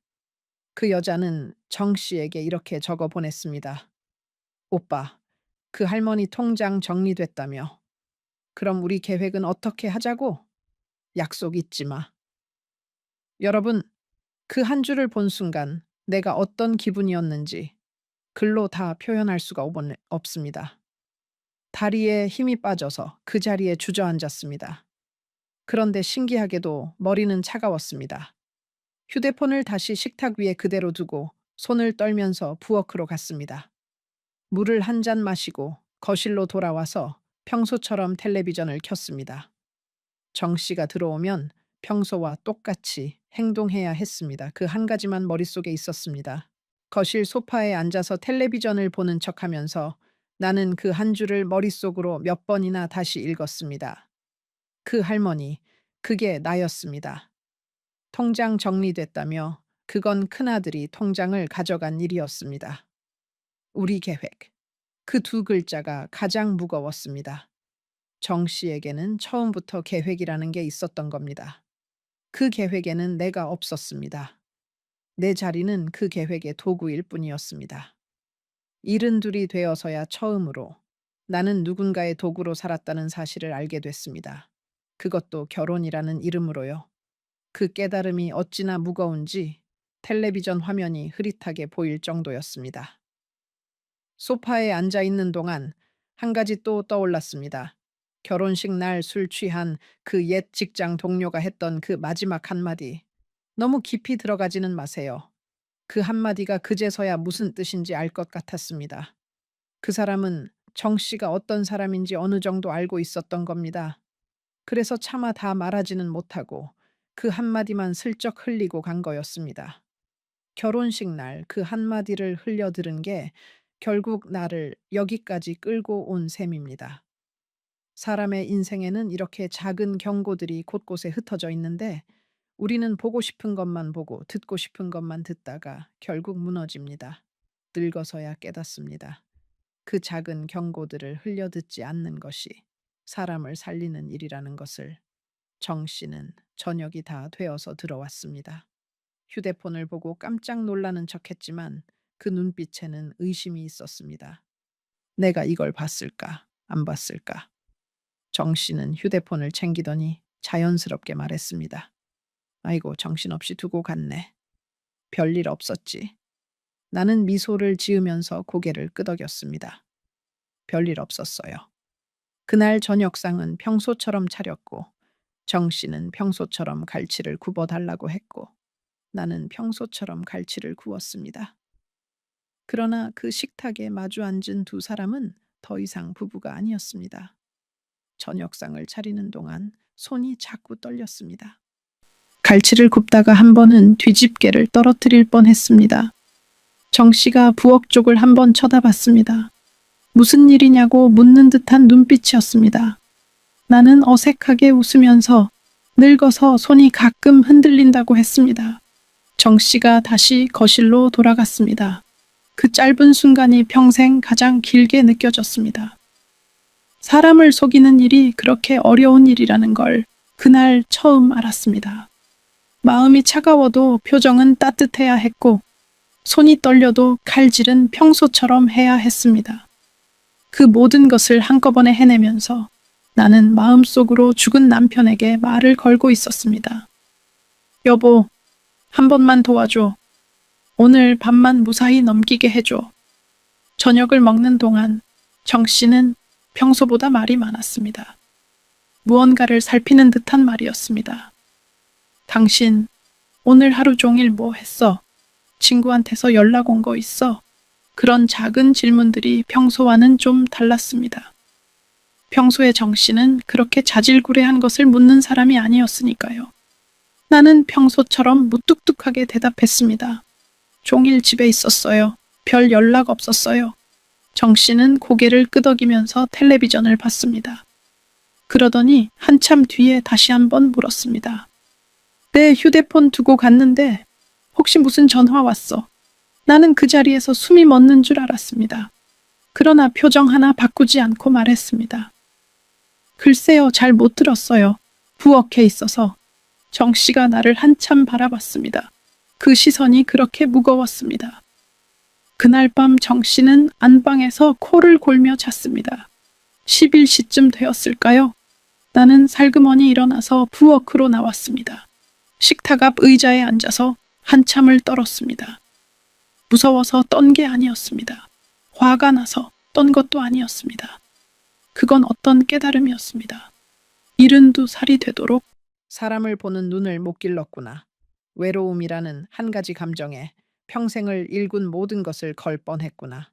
S1: 그 여자는 정 씨에게 이렇게 적어 보냈습니다. 오빠, 그 할머니 통장 정리됐다며. 그럼 우리 계획은 어떻게 하자고? 약속 잊지 마. 여러분, 그 한 줄을 본 순간 내가 어떤 기분이었는지 글로 다 표현할 수가 없습니다. 다리에 힘이 빠져서 그 자리에 주저앉았습니다. 그런데 신기하게도 머리는 차가웠습니다. 휴대폰을 다시 식탁 위에 그대로 두고 손을 떨면서 부엌으로 갔습니다. 물을 한 잔 마시고 거실로 돌아와서 평소처럼 텔레비전을 켰습니다. 정 씨가 들어오면 평소와 똑같이 행동해야 했습니다. 그 한 가지만 머릿속에 있었습니다. 거실 소파에 앉아서 텔레비전을 보는 척하면서 나는 그 한 줄을 머릿속으로 몇 번이나 다시 읽었습니다. 그 할머니, 그게 나였습니다. 통장 정리됐다며 그건 큰아들이 통장을 가져간 일이었습니다. 우리 계획. 그 두 글자가 가장 무거웠습니다. 정 씨에게는 처음부터 계획이라는 게 있었던 겁니다. 그 계획에는 내가 없었습니다. 내 자리는 그 계획의 도구일 뿐이었습니다. 72이 되어서야 처음으로 나는 누군가의 도구로 살았다는 사실을 알게 됐습니다. 그것도 결혼이라는 이름으로요. 그 깨달음이 어찌나 무거운지 텔레비전 화면이 흐릿하게 보일 정도였습니다. 소파에 앉아 있는 동안 한 가지 또 떠올랐습니다. 결혼식 날 술 취한 그 옛 직장 동료가 했던 그 마지막 한마디. 너무 깊이 들어가지는 마세요. 그 한마디가 그제서야 무슨 뜻인지 알 것 같았습니다. 그 사람은 정 씨가 어떤 사람인지 어느 정도 알고 있었던 겁니다. 그래서 차마 다 말하지는 못하고 그 한마디만 슬쩍 흘리고 간 거였습니다. 결혼식 날 그 한마디를 흘려들은 게 결국 나를 여기까지 끌고 온 셈입니다. 사람의 인생에는 이렇게 작은 경고들이 곳곳에 흩어져 있는데 우리는 보고 싶은 것만 보고 듣고 싶은 것만 듣다가 결국 무너집니다. 늙어서야 깨닫습니다. 그 작은 경고들을 흘려듣지 않는 것이 사람을 살리는 일이라는 것을. 정 씨는 저녁이 다 되어서 들어왔습니다. 휴대폰을 보고 깜짝 놀라는 척했지만 그 눈빛에는 의심이 있었습니다. 내가 이걸 봤을까? 안 봤을까? 정 씨는 휴대폰을 챙기더니 자연스럽게 말했습니다. 아이고, 정신없이 두고 갔네. 별일 없었지. 나는 미소를 지으면서 고개를 끄덕였습니다. 별일 없었어요. 그날 저녁상은 평소처럼 차렸고 정 씨는 평소처럼 갈치를 굽어달라고 했고 나는 평소처럼 갈치를 구웠습니다. 그러나 그 식탁에 마주 앉은 두 사람은 더 이상 부부가 아니었습니다. 저녁상을 차리는 동안 손이 자꾸 떨렸습니다. 갈치를 굽다가 한 번은 뒤집개를 떨어뜨릴 뻔했습니다. 정 씨가 부엌 쪽을 한 번 쳐다봤습니다. 무슨 일이냐고 묻는 듯한 눈빛이었습니다. 나는 어색하게 웃으면서 늙어서 손이 가끔 흔들린다고 했습니다. 정 씨가 다시 거실로 돌아갔습니다. 그 짧은 순간이 평생 가장 길게 느껴졌습니다. 사람을 속이는 일이 그렇게 어려운 일이라는 걸 그날 처음 알았습니다.
S2: 마음이 차가워도 표정은 따뜻해야 했고, 손이 떨려도 칼질은 평소처럼 해야 했습니다. 그 모든 것을 한꺼번에 해내면서 나는 마음속으로 죽은 남편에게 말을 걸고 있었습니다. 여보, 한 번만 도와줘. 오늘 밤만 무사히 넘기게 해줘. 저녁을 먹는 동안 정 씨는 평소보다 말이 많았습니다. 무언가를 살피는 듯한 말이었습니다. 당신, 오늘 하루 종일 뭐 했어? 친구한테서 연락 온 거 있어? 그런 작은 질문들이 평소와는 좀 달랐습니다. 평소에 정 씨는 그렇게 자질구레한 것을 묻는 사람이 아니었으니까요. 나는 평소처럼 무뚝뚝하게 대답했습니다. 종일 집에 있었어요. 별 연락 없었어요. 정 씨는 고개를 끄덕이면서 텔레비전을 봤습니다. 그러더니 한참 뒤에 다시 한번 물었습니다. 내 휴대폰 두고 갔는데 혹시 무슨 전화 왔어? 나는 그 자리에서 숨이 멎는 줄 알았습니다. 그러나 표정 하나 바꾸지 않고 말했습니다. 글쎄요, 잘 못 들었어요. 부엌에 있어서. 정 씨가 나를 한참 바라봤습니다. 그 시선이 그렇게 무거웠습니다. 그날 밤 정 씨는 안방에서 코를 골며 잤습니다. 11시쯤 되었을까요? 나는 살그머니 일어나서 부엌으로 나왔습니다. 식탁 앞 의자에 앉아서 한참을 떨었습니다. 무서워서 떤 게 아니었습니다. 화가 나서 떤 것도 아니었습니다. 그건 어떤 깨달음이었습니다. 72살이 되도록
S1: 사람을 보는 눈을 못 길렀구나. 외로움이라는 한 가지 감정에 평생을 일군 모든 것을 걸 뻔했구나.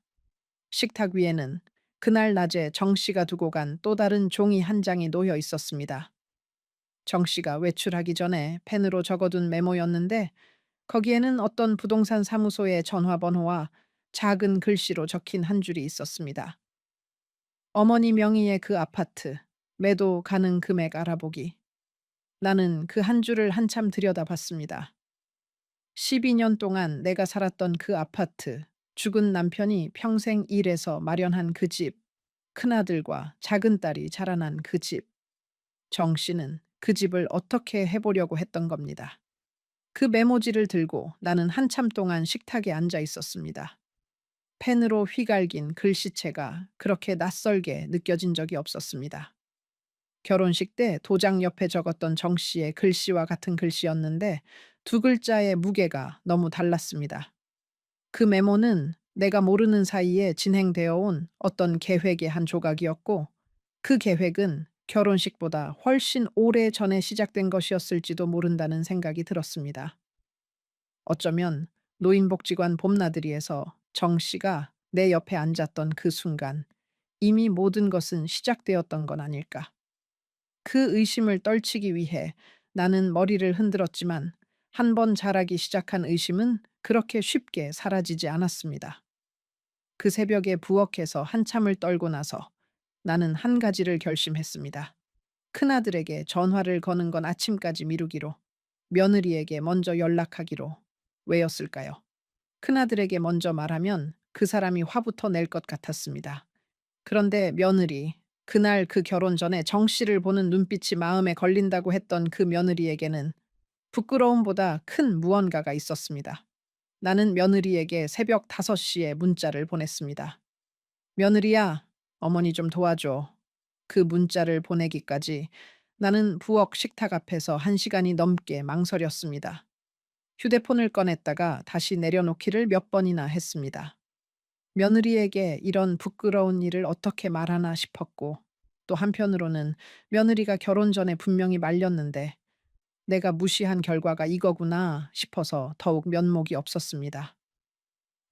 S1: 식탁 위에는 그날 낮에 정 씨가 두고 간 또 다른 종이 한 장이 놓여 있었습니다. 정 씨가 외출하기 전에 펜으로 적어둔 메모였는데 거기에는 어떤 부동산 사무소의 전화번호와 작은 글씨로 적힌 한 줄이 있었습니다. 어머니 명의의 그 아파트, 매도 가능 금액 알아보기. 나는 그 한 줄을 한참 들여다봤습니다. 12년 동안 내가 살았던 그 아파트, 죽은 남편이 평생 일해서 마련한 그 집, 큰아들과 작은 딸이 자라난 그 집. 정 씨는 그 집을 어떻게 해보려고 했던 겁니다. 그 메모지를 들고 나는 한참 동안 식탁에 앉아 있었습니다. 펜으로 휘갈긴 글씨체가 그렇게 낯설게 느껴진 적이 없었습니다. 결혼식 때 도장 옆에 적었던 정 씨의 글씨와 같은 글씨였는데 두 글자의 무게가 너무 달랐습니다. 그 메모는 내가 모르는 사이에 진행되어 온 어떤 계획의 한 조각이었고 그 계획은 결혼식보다 훨씬 오래 전에 시작된 것이었을지도 모른다는 생각이 들었습니다. 어쩌면 노인복지관 봄나들이에서 정 씨가 내 옆에 앉았던 그 순간 이미 모든 것은 시작되었던 건 아닐까. 그 의심을 떨치기 위해 나는 머리를 흔들었지만 한 번 자라기 시작한 의심은 그렇게 쉽게 사라지지 않았습니다. 그 새벽에 부엌에서 한참을 떨고 나서 나는 한 가지를 결심했습니다. 큰아들에게 전화를 거는 건 아침까지 미루기로, 며느리에게 먼저 연락하기로. 왜였을까요? 큰아들에게 먼저 말하면 그 사람이 화부터 낼 것 같았습니다. 그런데 며느리, 그날 그 결혼 전에 정 씨를 보는 눈빛이 마음에 걸린다고 했던 그 며느리에게는 부끄러움보다 큰 무언가가 있었습니다. 나는 며느리에게 새벽 5시에 문자를 보냈습니다. 며느리야, 어머니 좀 도와줘. 그 문자를 보내기까지 나는 부엌 식탁 앞에서 1시간이 넘게 망설였습니다. 휴대폰을 꺼냈다가 다시 내려놓기를 몇 번이나 했습니다. 며느리에게 이런 부끄러운 일을 어떻게 말하나 싶었고, 또 한편으로는 며느리가 결혼 전에 분명히 말렸는데 내가 무시한 결과가 이거구나 싶어서 더욱 면목이 없었습니다.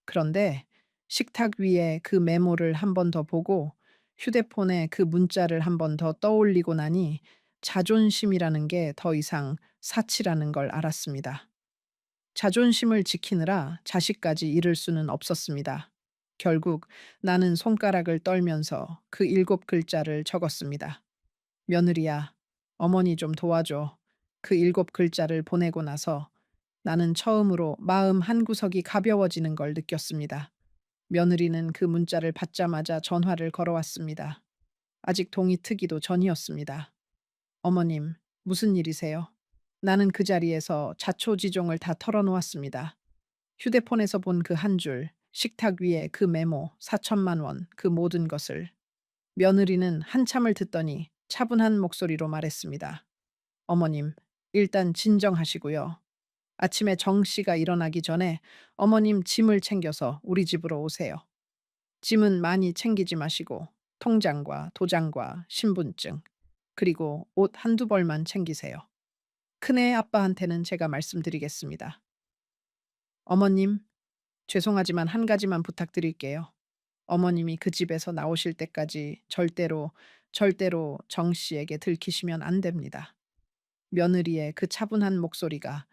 S1: 그런데 식탁 위에 그 메모를 한 번 더 보고 휴대폰에 그 문자를 한 번 더 떠올리고 나니 자존심이라는 게 더 이상 사치라는 걸 알았습니다. 자존심을 지키느라 자식까지 잃을 수는 없었습니다. 결국 나는 손가락을 떨면서 그 7글자를 적었습니다. 며느리야, 어머니 좀 도와줘. 그 7글자를 보내고 나서 나는 처음으로 마음 한구석이 가벼워지는 걸 느꼈습니다. 며느리는 그 문자를 받자마자 전화를 걸어왔습니다. 아직 동이 트기도 전이었습니다. 어머님, 무슨 일이세요? 나는 그 자리에서 자초지종을 다 털어놓았습니다. 휴대폰에서 본 그 한 줄, 식탁 위에 그 메모, 4천만 원, 그 모든 것을. 며느리는 한참을 듣더니 차분한 목소리로 말했습니다. 어머님, 일단 진정하시고요. 아침에 정 씨가 일어나기 전에 어머님 짐을 챙겨서 우리 집으로 오세요. 짐은 많이 챙기지 마시고 통장과 도장과 신분증, 그리고 옷 한두 벌만 챙기세요. 큰애 아빠한테는 제가 말씀드리겠습니다. 어머님, 죄송하지만 한 가지만 부탁드릴게요. 어머님이 그 집에서 나오실 때까지 절대로 정 씨에게 들키시면 안 됩니다. 며느리의 그 차분한 목소리가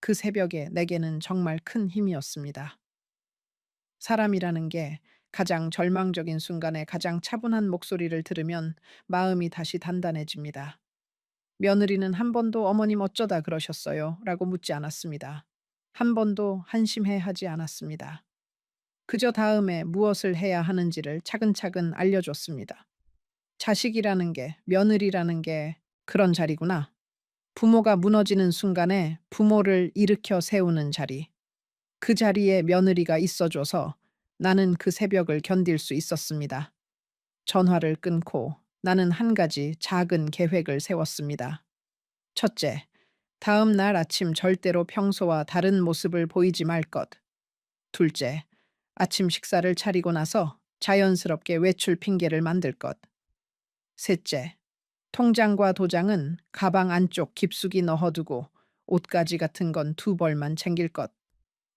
S1: 그 새벽에 내게는 정말 큰 힘이었습니다. 사람이라는 게 가장 절망적인 순간에 가장 차분한 목소리를 들으면 마음이 다시 단단해집니다. 며느리는 한 번도 어머님 어쩌다 그러셨어요? 라고 묻지 않았습니다. 한 번도 한심해 하지 않았습니다. 그저 다음에 무엇을 해야 하는지를 차근차근 알려줬습니다. 자식이라는 게, 며느리라는 게 그런 자리구나. 부모가 무너지는 순간에 부모를 일으켜 세우는 자리. 그 자리에 며느리가 있어줘서 나는 그 새벽을 견딜 수 있었습니다. 전화를 끊고 나는 한 가지 작은 계획을 세웠습니다. 첫째, 다음 날 아침 절대로 평소와 다른 모습을 보이지 말 것. 둘째, 아침 식사를 차리고 나서 자연스럽게 외출 핑계를 만들 것. 셋째, 통장과 도장은 가방 안쪽 깊숙이 넣어두고 옷가지 같은 건 두 벌만 챙길 것.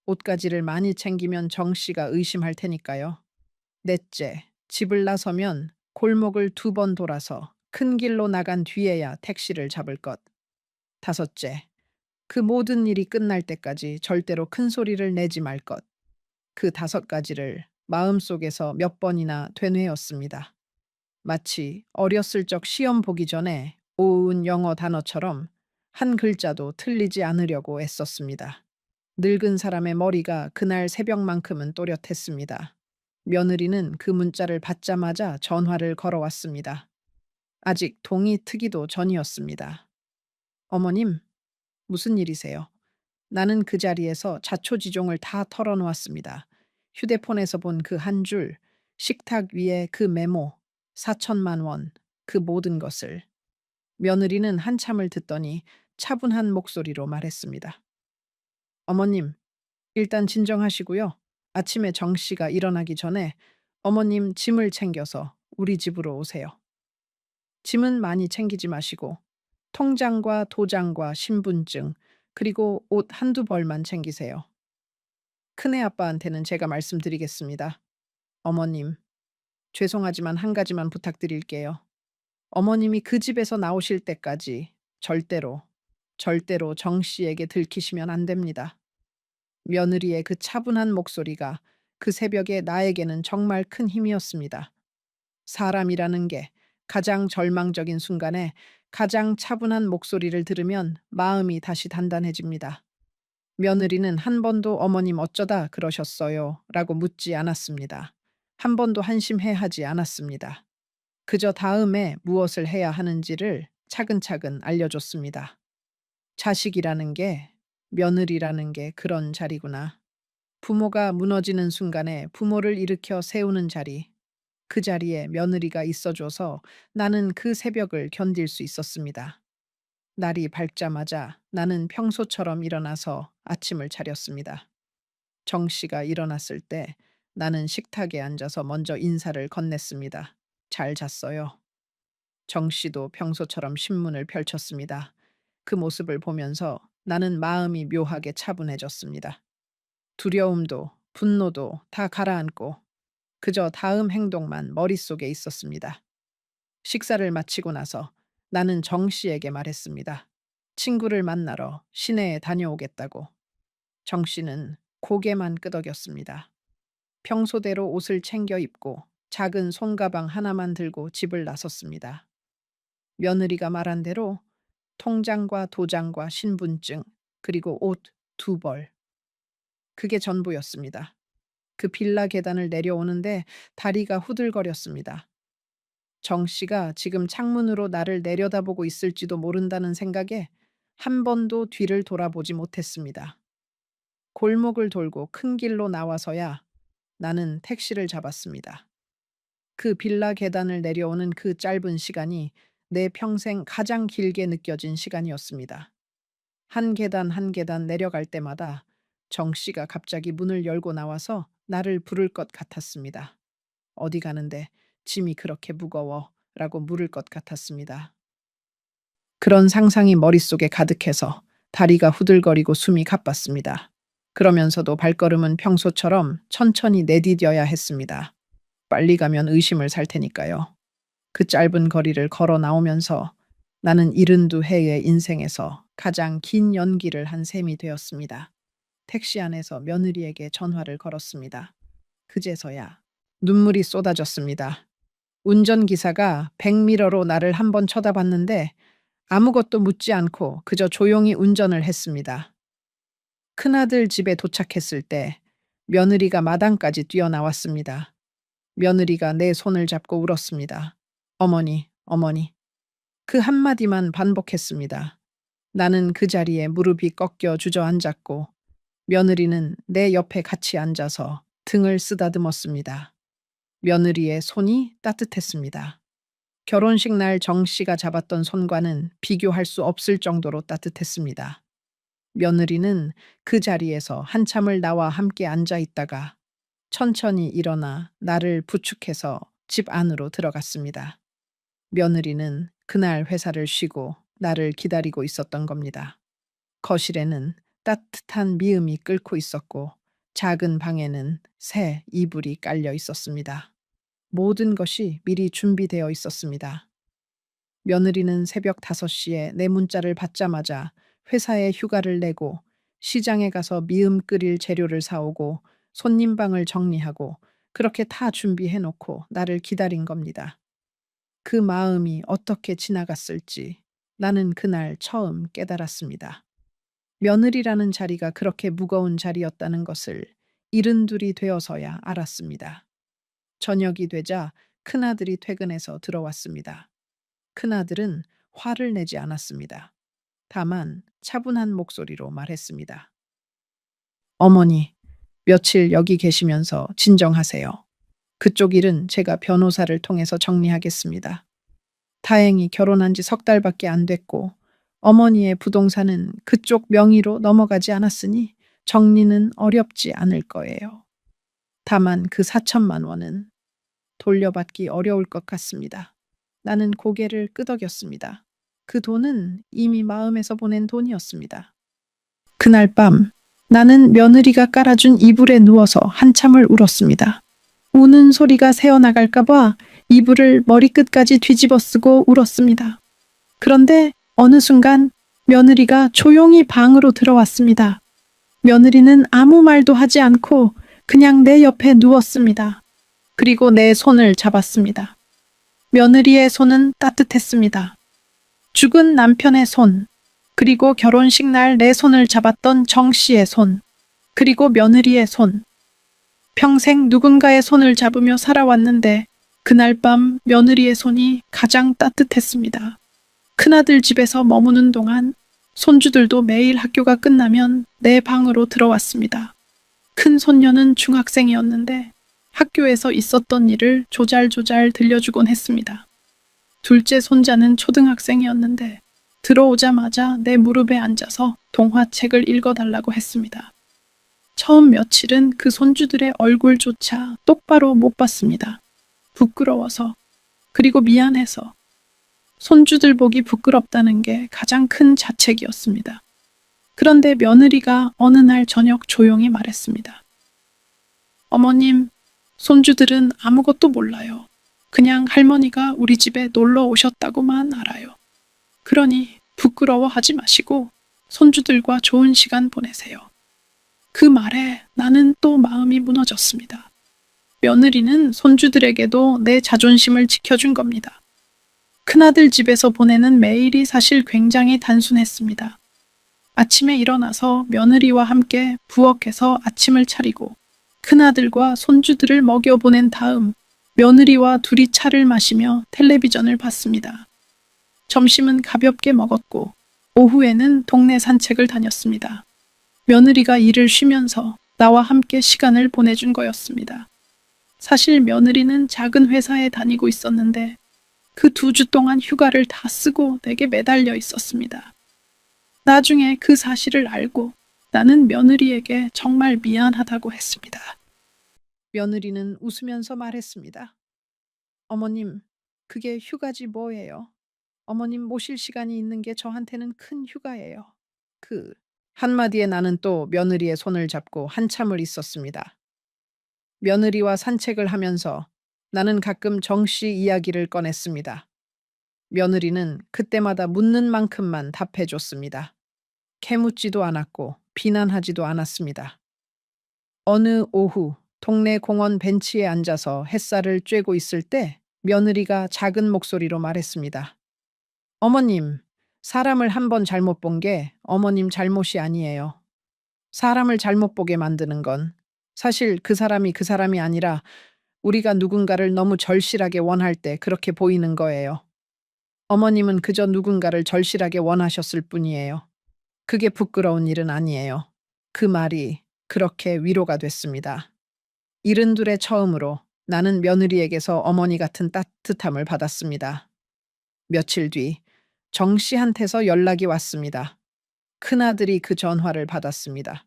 S1: 옷가지를 많이 챙기면 정 씨가 의심할 테니까요. 넷째, 집을 나서면 골목을 두 번 돌아서 큰 길로 나간 뒤에야 택시를 잡을 것. 다섯째, 그 모든 일이 끝날 때까지 절대로 큰 소리를 내지 말 것. 그 다섯 가지를 마음속에서 몇 번이나 되뇌었습니다. 마치 어렸을 적 시험 보기 전에 오은 영어 단어처럼 한 글자도 틀리지 않으려고 애썼습니다. 늙은 사람의 머리가 그날 새벽만큼은 또렷했습니다. 며느리는 그 문자를 받자마자 전화를 걸어왔습니다. 아직 동이 트기도 전이었습니다. 어머님, 무슨 일이세요? 나는 그 자리에서 자초지종을 다 털어놓았습니다. 휴대폰에서 본 그 한 줄, 식탁 위에 그 메모, 4천만 원, 그 모든 것을. 며느리는 한참을 듣더니 차분한 목소리로 말했습니다. 어머님, 일단 진정하시고요. 아침에 정 씨가 일어나기 전에 어머님 짐을 챙겨서 우리 집으로 오세요. 짐은 많이 챙기지 마시고 통장과 도장과 신분증, 그리고 옷 한두 벌만 챙기세요. 큰애 아빠한테는 제가 말씀드리겠습니다. 어머님, 죄송하지만 한 가지만 부탁드릴게요. 어머님이 그 집에서 나오실 때까지 절대로 정 씨에게 들키시면 안 됩니다. 며느리의 그 차분한 목소리가 그 새벽에 나에게는 정말 큰 힘이었습니다. 사람이라는 게 가장 절망적인 순간에 가장 차분한 목소리를 들으면 마음이 다시 단단해집니다. 며느리는 한 번도 어머님 어쩌다 그러셨어요? 라고 묻지 않았습니다. 한 번도 한심해 하지 않았습니다. 그저 다음에 무엇을 해야 하는지를 차근차근 알려줬습니다. 자식이라는 게, 며느리라는 게 그런 자리구나. 부모가 무너지는 순간에 부모를 일으켜 세우는 자리. 그 자리에 며느리가 있어줘서 나는 그 새벽을 견딜 수 있었습니다. 날이 밝자마자 나는 평소처럼 일어나서 아침을 차렸습니다. 정 씨가 일어났을 때 나는 식탁에 앉아서 먼저 인사를 건넸습니다. 잘 잤어요. 정 씨도 평소처럼 신문을 펼쳤습니다. 그 모습을 보면서 나는 마음이 묘하게 차분해졌습니다. 두려움도 분노도 다 가라앉고 그저 다음 행동만 머릿속에 있었습니다. 식사를 마치고 나서 나는 정 씨에게 말했습니다. 친구를 만나러 시내에 다녀오겠다고. 정 씨는 고개만 끄덕였습니다. 평소대로 옷을 챙겨 입고 작은 손가방 하나만 들고 집을 나섰습니다. 며느리가 말한 대로 통장과 도장과 신분증, 그리고 옷 두 벌. 그게 전부였습니다. 그 빌라 계단을 내려오는데 다리가 후들거렸습니다. 정 씨가 지금 창문으로 나를 내려다보고 있을지도 모른다는 생각에 한 번도 뒤를 돌아보지 못했습니다. 골목을 돌고 큰 길로 나와서야 나는 택시를 잡았습니다. 그 빌라 계단을 내려오는 그 짧은 시간이 내 평생 가장 길게 느껴진 시간이었습니다. 한 계단 한 계단 내려갈 때마다 정 씨가 갑자기 문을 열고 나와서 나를 부를 것 같았습니다. 어디 가는데 짐이 그렇게 무거워? 라고 물을 것 같았습니다. 그런 상상이 머릿속에 가득해서 다리가 후들거리고 숨이 가빴습니다. 그러면서도 발걸음은 평소처럼 천천히 내디뎌야 했습니다. 빨리 가면 의심을 살 테니까요. 그 짧은 거리를 걸어 나오면서 나는 72회의 인생에서 가장 긴 연기를 한 셈이 되었습니다. 택시 안에서 며느리에게 전화를 걸었습니다. 그제서야 눈물이 쏟아졌습니다. 운전기사가 백미러로 나를 한번 쳐다봤는데 아무것도 묻지 않고 그저 조용히 운전을 했습니다. 큰아들 집에 도착했을 때 며느리가 마당까지 뛰어나왔습니다. 며느리가 내 손을 잡고 울었습니다. 어머니, 어머니. 그 한마디만 반복했습니다. 나는 그 자리에 무릎이 꺾여 주저앉았고 며느리는 내 옆에 같이 앉아서 등을 쓰다듬었습니다. 며느리의 손이 따뜻했습니다. 결혼식 날 정 씨가 잡았던 손과는 비교할 수 없을 정도로 따뜻했습니다. 며느리는 그 자리에서 한참을 나와 함께 앉아 있다가 천천히 일어나 나를 부축해서 집 안으로 들어갔습니다. 며느리는 그날 회사를 쉬고 나를 기다리고 있었던 겁니다. 거실에는 따뜻한 미음이 끓고 있었고 작은 방에는 새 이불이 깔려 있었습니다. 모든 것이 미리 준비되어 있었습니다. 며느리는 새벽 5시에 내 문자를 받자마자 회사에 휴가를 내고 시장에 가서 미음 끓일 재료를 사오고 손님방을 정리하고 그렇게 다 준비해 놓고 나를 기다린 겁니다. 그 마음이 어떻게 지나갔을지 나는 그날 처음 깨달았습니다. 며느리라는 자리가 그렇게 무거운 자리였다는 것을 72이 되어서야 알았습니다. 저녁이 되자 큰아들이 퇴근해서 들어왔습니다. 큰아들은 화를 내지 않았습니다. 다만 차분한 목소리로 말했습니다. 어머니, 며칠 여기 계시면서 진정하세요. 그쪽 일은 제가 변호사를 통해서 정리하겠습니다. 다행히 결혼한 지 3달밖에 안 됐고 어머니의 부동산은 그쪽 명의로 넘어가지 않았으니 정리는 어렵지 않을 거예요. 다만 그 4천만 원은 돌려받기 어려울 것 같습니다. 나는 고개를 끄덕였습니다. 그 돈은 이미 마음에서 보낸 돈이었습니다. 그날 밤 나는 며느리가 깔아준 이불에 누워서 한참을 울었습니다. 우는 소리가 새어나갈까봐 이불을 머리끝까지 뒤집어 쓰고 울었습니다. 그런데 어느 순간 며느리가 조용히 방으로 들어왔습니다. 며느리는 아무 말도 하지 않고 그냥 내 옆에 누웠습니다. 그리고 내 손을 잡았습니다. 며느리의 손은 따뜻했습니다. 죽은 남편의 손, 그리고 결혼식 날 내 손을 잡았던 정 씨의 손, 그리고 며느리의 손. 평생 누군가의 손을 잡으며 살아왔는데 그날 밤 며느리의 손이 가장 따뜻했습니다. 큰아들 집에서 머무는 동안 손주들도 매일 학교가 끝나면 내 방으로 들어왔습니다. 큰 손녀는 중학생이었는데 학교에서 있었던 일을 조잘조잘 들려주곤 했습니다. 둘째 손자는 초등학생이었는데 들어오자마자 내 무릎에 앉아서 동화책을 읽어달라고 했습니다. 처음 며칠은 그 손주들의 얼굴조차 똑바로 못 봤습니다. 부끄러워서, 그리고 미안해서. 손주들 보기 부끄럽다는 게 가장 큰 자책이었습니다. 그런데 며느리가 어느 날 저녁 조용히 말했습니다. 어머님, 손주들은 아무것도 몰라요. 그냥 할머니가 우리 집에 놀러 오셨다고만 알아요. 그러니 부끄러워하지 마시고 손주들과 좋은 시간 보내세요. 그 말에 나는 또 마음이 무너졌습니다. 며느리는 손주들에게도 내 자존심을 지켜준 겁니다. 큰아들 집에서 보내는 매일이 사실 굉장히 단순했습니다. 아침에 일어나서 며느리와 함께 부엌에서 아침을 차리고 큰아들과 손주들을 먹여보낸 다음 며느리와 둘이 차를 마시며 텔레비전을 봤습니다. 점심은 가볍게 먹었고
S2: 오후에는 동네 산책을 다녔습니다. 며느리가 일을 쉬면서 나와 함께 시간을 보내준 거였습니다. 사실 며느리는 작은 회사에 다니고 있었는데 그 2주 동안 휴가를 다 쓰고 내게 매달려 있었습니다. 나중에 그 사실을 알고 나는 며느리에게 정말 미안하다고 했습니다.
S1: 며느리는 웃으면서 말했습니다. 어머님, 그게 휴가지 뭐예요? 어머님 모실 시간이 있는 게 저한테는 큰 휴가예요. 한마디에 나는 또 며느리의 손을 잡고 한참을 있었습니다. 며느리와 산책을 하면서 나는 가끔 정씨 이야기를 꺼냈습니다. 며느리는 그때마다 묻는 만큼만 답해줬습니다. 캐묻지도 않았고 비난하지도 않았습니다. 어느 오후 동네 공원 벤치에 앉아서 햇살을 쬐고 있을 때 며느리가 작은 목소리로 말했습니다. 어머님, 사람을 한 번 잘못 본 게 어머님 잘못이 아니에요. 사람을 잘못 보게 만드는 건 사실 그 사람이 아니라 우리가 누군가를 너무 절실하게 원할 때 그렇게 보이는 거예요. 어머님은 그저 누군가를 절실하게 원하셨을 뿐이에요. 그게 부끄러운 일은 아니에요. 그 말이 그렇게 위로가 됐습니다. 72에 처음으로 나는 며느리에게서 어머니 같은 따뜻함을 받았습니다. 며칠 뒤 정 씨한테서 연락이 왔습니다. 큰아들이 그 전화를 받았습니다.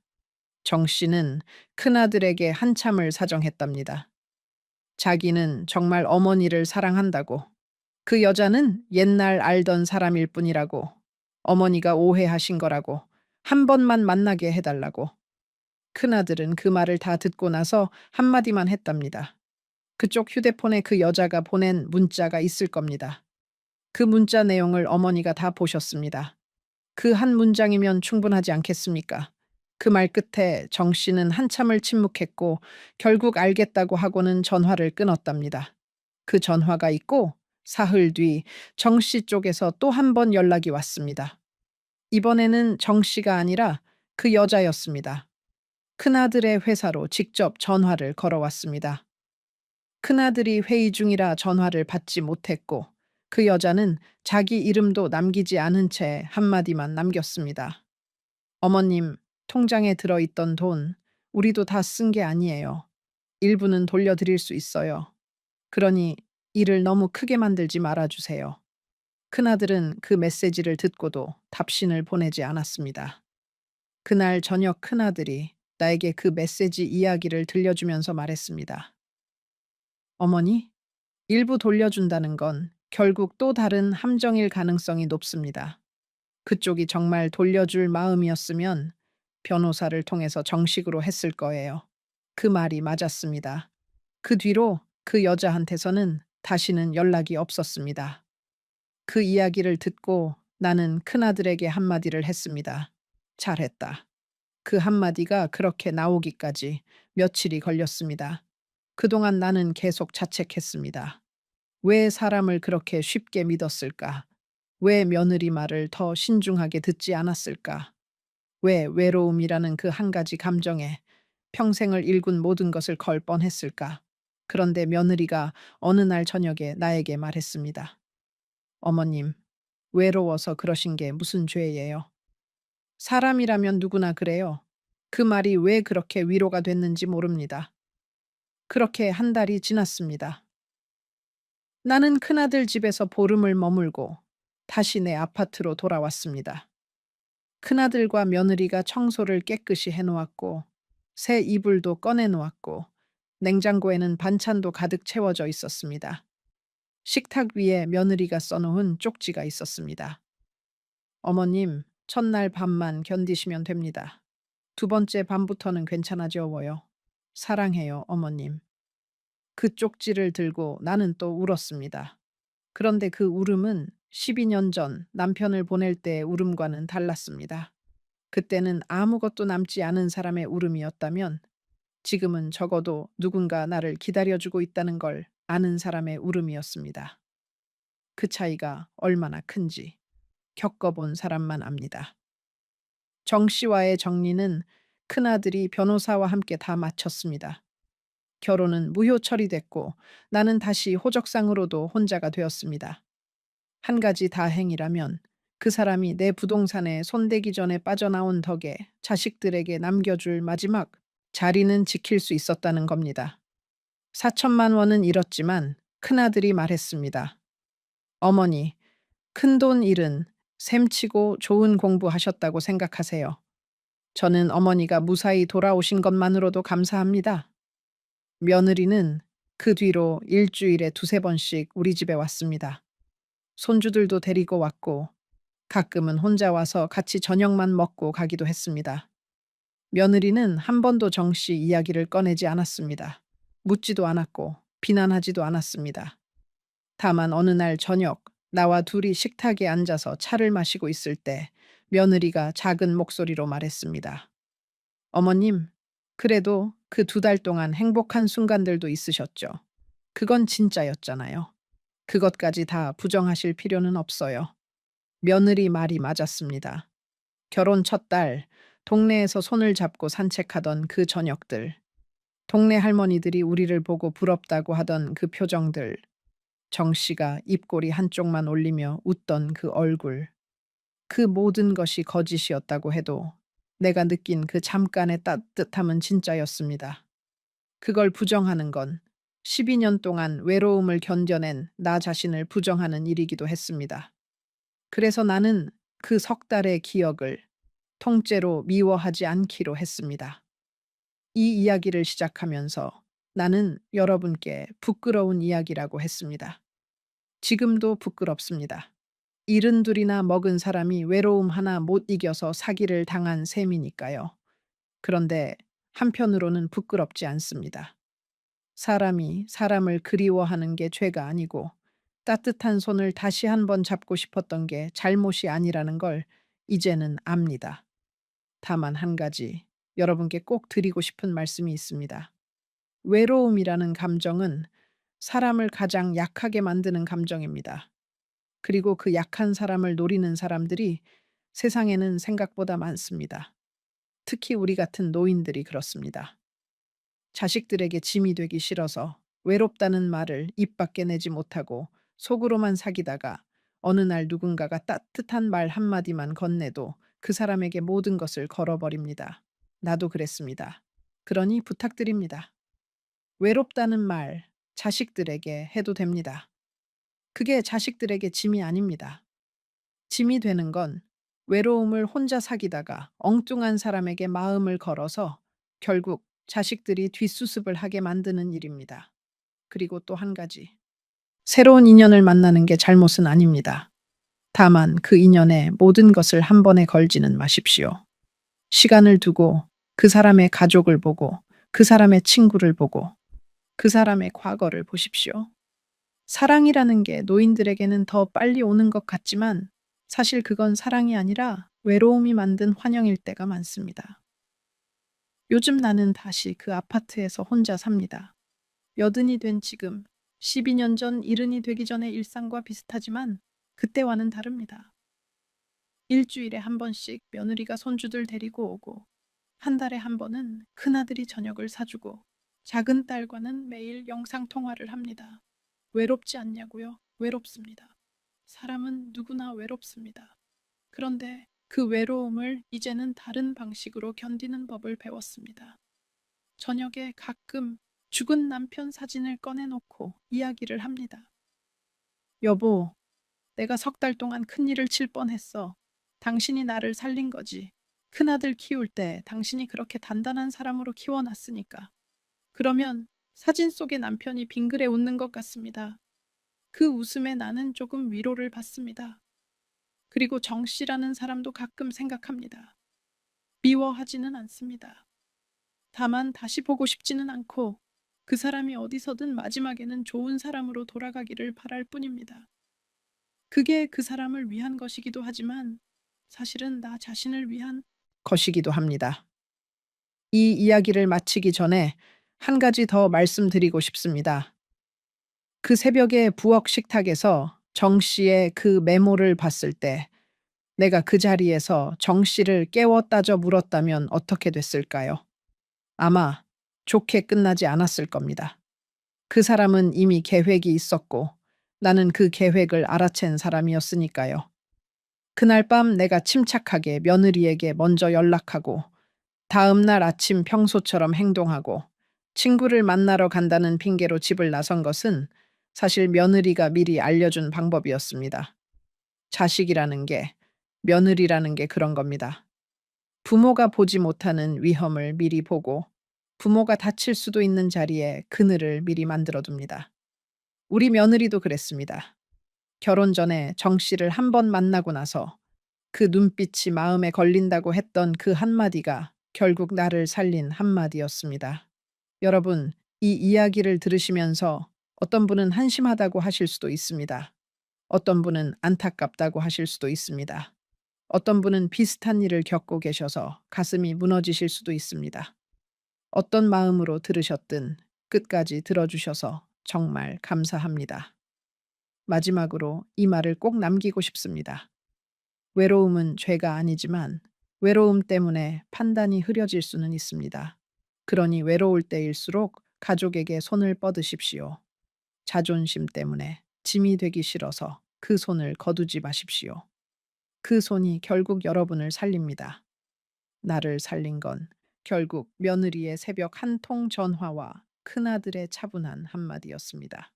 S1: 정 씨는 큰아들에게 한참을 사정했답니다. 자기는 정말 어머니를 사랑한다고. 그 여자는 옛날 알던 사람일 뿐이라고. 어머니가 오해하신 거라고. 한 번만 만나게 해달라고. 큰아들은 그 말을 다 듣고 나서 한마디만 했답니다. 그쪽 휴대폰에 그 여자가 보낸 문자가 있을 겁니다. 그 문자 내용을 어머니가 다 보셨습니다. 그 한 문장이면 충분하지 않겠습니까? 그 말 끝에 정 씨는 한참을 침묵했고 결국 알겠다고 하고는 전화를 끊었답니다. 그 전화가 있고 사흘 뒤 정 씨 쪽에서 또 한 번 연락이 왔습니다. 이번에는 정 씨가 아니라 그 여자였습니다. 큰아들의 회사로 직접 전화를 걸어왔습니다. 큰아들이 회의 중이라 전화를 받지 못했고 그 여자는 자기 이름도 남기지 않은 채 한마디만 남겼습니다. 어머님, 통장에 들어있던 돈 우리도 다 쓴 게 아니에요. 일부는 돌려드릴 수 있어요. 그러니 일을 너무 크게 만들지 말아주세요. 큰아들은 그 메시지를 듣고도 답신을 보내지 않았습니다. 그날 저녁 큰아들이 나에게 그 메시지 이야기를 들려주면서 말했습니다. 어머니, 일부 돌려준다는 건 결국 또 다른 함정일 가능성이 높습니다. 그쪽이 정말 돌려줄 마음이었으면 변호사를 통해서 정식으로 했을 거예요. 그 말이 맞았습니다. 그 뒤로 그 여자한테서는 다시는 연락이 없었습니다. 그 이야기를 듣고 나는 큰아들에게 한마디를 했습니다. 잘했다. 그 한마디가 그렇게 나오기까지 며칠이 걸렸습니다. 그동안 나는 계속 자책했습니다. 왜 사람을 그렇게 쉽게 믿었을까? 왜 며느리 말을 더 신중하게 듣지 않았을까? 왜 외로움이라는 그 한 가지 감정에 평생을 일군 모든 것을 걸 뻔했을까? 그런데 며느리가 어느 날 저녁에 나에게 말했습니다. 어머님, 외로워서 그러신 게 무슨 죄예요? 사람이라면 누구나 그래요. 그 말이 왜 그렇게 위로가 됐는지 모릅니다. 그렇게 한 달이 지났습니다. 나는 큰아들 집에서 보름을 머물고 다시 내 아파트로 돌아왔습니다. 큰아들과 며느리가 청소를 깨끗이 해놓았고 새 이불도 꺼내놓았고 냉장고에는 반찬도 가득 채워져 있었습니다. 식탁 위에 며느리가 써놓은 쪽지가 있었습니다. 어머님, 첫날 밤만 견디시면 됩니다. 두 번째 밤부터는 괜찮아져요. 사랑해요, 어머님. 그 쪽지를 들고 나는 또 울었습니다. 그런데 그 울음은 12년 전 남편을 보낼 때의 울음과는 달랐습니다. 그때는 아무것도 남지 않은 사람의 울음이었다면 지금은 적어도 누군가 나를 기다려주고 있다는 걸 아는 사람의 울음이었습니다. 그 차이가 얼마나 큰지 겪어본 사람만 압니다. 정 씨와의 정리는 큰아들이 변호사와 함께 다 마쳤습니다. 결혼은 무효 처리됐고 나는 다시 호적상으로도 혼자가 되었습니다. 한 가지 다행이라면 그 사람이 내 부동산에 손대기 전에 빠져나온 덕에 자식들에게 남겨줄 마지막 자리는 지킬 수 있었다는 겁니다. 4천만 원은 잃었지만 큰아들이 말했습니다. 어머니, 큰돈 일은 셈치고 좋은 공부하셨다고 생각하세요. 저는 어머니가 무사히 돌아오신 것만으로도 감사합니다. 며느리는 그 뒤로 일주일에 두세 번씩 우리 집에 왔습니다. 손주들도 데리고 왔고 가끔은 혼자 와서 같이 저녁만 먹고 가기도 했습니다. 며느리는 한 번도 정 씨 이야기를 꺼내지 않았습니다. 묻지도 않았고 비난하지도 않았습니다. 다만 어느 날 저녁 나와 둘이 식탁에 앉아서 차를 마시고 있을 때 며느리가 작은 목소리로 말했습니다. 어머님, 그래도 그 2달 동안 행복한 순간들도 있으셨죠. 그건 진짜였잖아요. 그것까지 다 부정하실 필요는 없어요. 며느리 말이 맞았습니다. 결혼 첫 달, 동네에서 손을 잡고 산책하던 그 저녁들, 동네 할머니들이 우리를 보고 부럽다고 하던 그 표정들, 정 씨가 입꼬리 한쪽만 올리며 웃던 그 얼굴, 그 모든 것이 거짓이었다고 해도 내가 느낀 그 잠깐의 따뜻함은 진짜였습니다. 그걸 부정하는 건 12년 동안 외로움을 견뎌낸 나 자신을 부정하는 일이기도 했습니다. 그래서 나는 그 석 달의 기억을 통째로 미워하지 않기로 했습니다. 이 이야기를 시작하면서 나는 여러분께 부끄러운 이야기라고 했습니다. 지금도 부끄럽습니다. 72이나 먹은 사람이 외로움 하나 못 이겨서 사기를 당한 셈이니까요. 그런데 한편으로는 부끄럽지 않습니다. 사람이 사람을 그리워하는 게 죄가 아니고 따뜻한 손을 다시 한번 잡고 싶었던 게 잘못이 아니라는 걸 이제는 압니다. 다만 한 가지 여러분께 꼭 드리고 싶은 말씀이 있습니다. 외로움이라는 감정은 사람을 가장 약하게 만드는 감정입니다. 그리고 그 약한 사람을 노리는 사람들이 세상에는 생각보다 많습니다. 특히 우리 같은 노인들이 그렇습니다. 자식들에게 짐이 되기 싫어서 외롭다는 말을 입 밖에 내지 못하고 속으로만 사귀다가 어느 날 누군가가 따뜻한 말 한마디만 건네도 그 사람에게 모든 것을 걸어버립니다. 나도 그랬습니다. 그러니 부탁드립니다. 외롭다는 말 자식들에게 해도 됩니다. 그게 자식들에게 짐이 아닙니다. 짐이 되는 건 외로움을 혼자 사귀다가 엉뚱한 사람에게 마음을 걸어서 결국 자식들이 뒷수습을 하게 만드는 일입니다. 그리고 또 한 가지. 새로운 인연을 만나는 게 잘못은 아닙니다. 다만 그 인연에 모든 것을 한 번에 걸지는 마십시오. 시간을 두고 그 사람의 가족을 보고 그 사람의 친구를 보고 그 사람의 과거를 보십시오. 사랑이라는 게 노인들에게는 더 빨리 오는 것 같지만 사실 그건 사랑이 아니라 외로움이 만든 환영일 때가 많습니다. 요즘 나는 다시 그 아파트에서 혼자 삽니다. 80이 된 지금 12년 전 70이 되기 전의 일상과 비슷하지만 그때와는 다릅니다. 일주일에 한 번씩 며느리가 손주들 데리고 오고 한 달에 한 번은 큰아들이 저녁을 사주고 작은 딸과는 매일 영상통화를 합니다. 외롭지 않냐고요? 외롭습니다. 사람은 누구나 외롭습니다. 그런데 그 외로움을 이제는 다른 방식으로 견디는 법을 배웠습니다. 저녁에 가끔 죽은 남편 사진을 꺼내놓고 이야기를 합니다. 여보, 내가 석 달 동안 큰일을 칠 뻔했어. 당신이 나를 살린 거지. 큰아들 키울 때 당신이 그렇게 단단한 사람으로 키워놨으니까. 그러면 사진 속의 남편이 빙그레 웃는 것 같습니다. 그 웃음에 나는 조금 위로를 받습니다. 그리고 정 씨라는 사람도 가끔 생각합니다. 미워하지는 않습니다. 다만 다시 보고 싶지는 않고 그 사람이 어디서든 마지막에는 좋은 사람으로 돌아가기를 바랄 뿐입니다. 그게 그 사람을 위한 것이기도 하지만 사실은 나 자신을 위한 것이기도 합니다. 이 이야기를 마치기 전에 한 가지 더 말씀드리고 싶습니다. 그 새벽에 부엌 식탁에서 정 씨의 그 메모를 봤을 때 내가 그 자리에서 정 씨를 깨워 따져 물었다면 어떻게 됐을까요? 아마 좋게 끝나지 않았을 겁니다. 그 사람은 이미 계획이 있었고 나는 그 계획을 알아챈 사람이었으니까요. 그날 밤 내가 침착하게 며느리에게 먼저 연락하고 다음 날 아침 평소처럼 행동하고 친구를 만나러 간다는 핑계로 집을 나선 것은 사실 며느리가 미리 알려준 방법이었습니다. 자식이라는 게, 며느리라는 게 그런 겁니다. 부모가 보지 못하는 위험을 미리 보고 부모가 다칠 수도 있는 자리에 그늘을 미리 만들어 둡니다. 우리 며느리도 그랬습니다. 결혼 전에 정 씨를 한 번 만나고 나서 그 눈빛이 마음에 걸린다고 했던 그 한마디가 결국 나를 살린 한마디였습니다. 여러분, 이 이야기를 들으시면서 어떤 분은 한심하다고 하실 수도 있습니다. 어떤 분은 안타깝다고 하실 수도 있습니다. 어떤 분은 비슷한 일을 겪고 계셔서 가슴이 무너지실 수도 있습니다. 어떤 마음으로 들으셨든 끝까지 들어주셔서 정말 감사합니다. 마지막으로 이 말을 꼭 남기고 싶습니다. 외로움은 죄가 아니지만 외로움 때문에 판단이 흐려질 수는 있습니다. 그러니 외로울 때일수록 가족에게 손을 뻗으십시오. 자존심 때문에 짐이 되기 싫어서 그 손을 거두지 마십시오. 그 손이 결국 여러분을 살립니다. 나를 살린 건 결국 며느리의 새벽 한 통 전화와 큰아들의 차분한 한마디였습니다.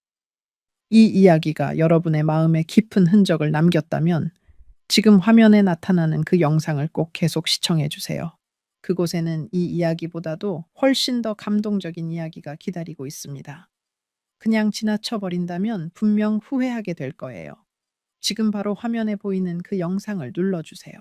S1: 이 이야기가 여러분의 마음에 깊은 흔적을 남겼다면 지금 화면에 나타나는 그 영상을 꼭 계속 시청해 주세요. 그곳에는 이 이야기보다도 훨씬 더 감동적인 이야기가 기다리고 있습니다. 그냥 지나쳐 버린다면 분명 후회하게 될 거예요. 지금 바로 화면에 보이는 그 영상을 눌러주세요.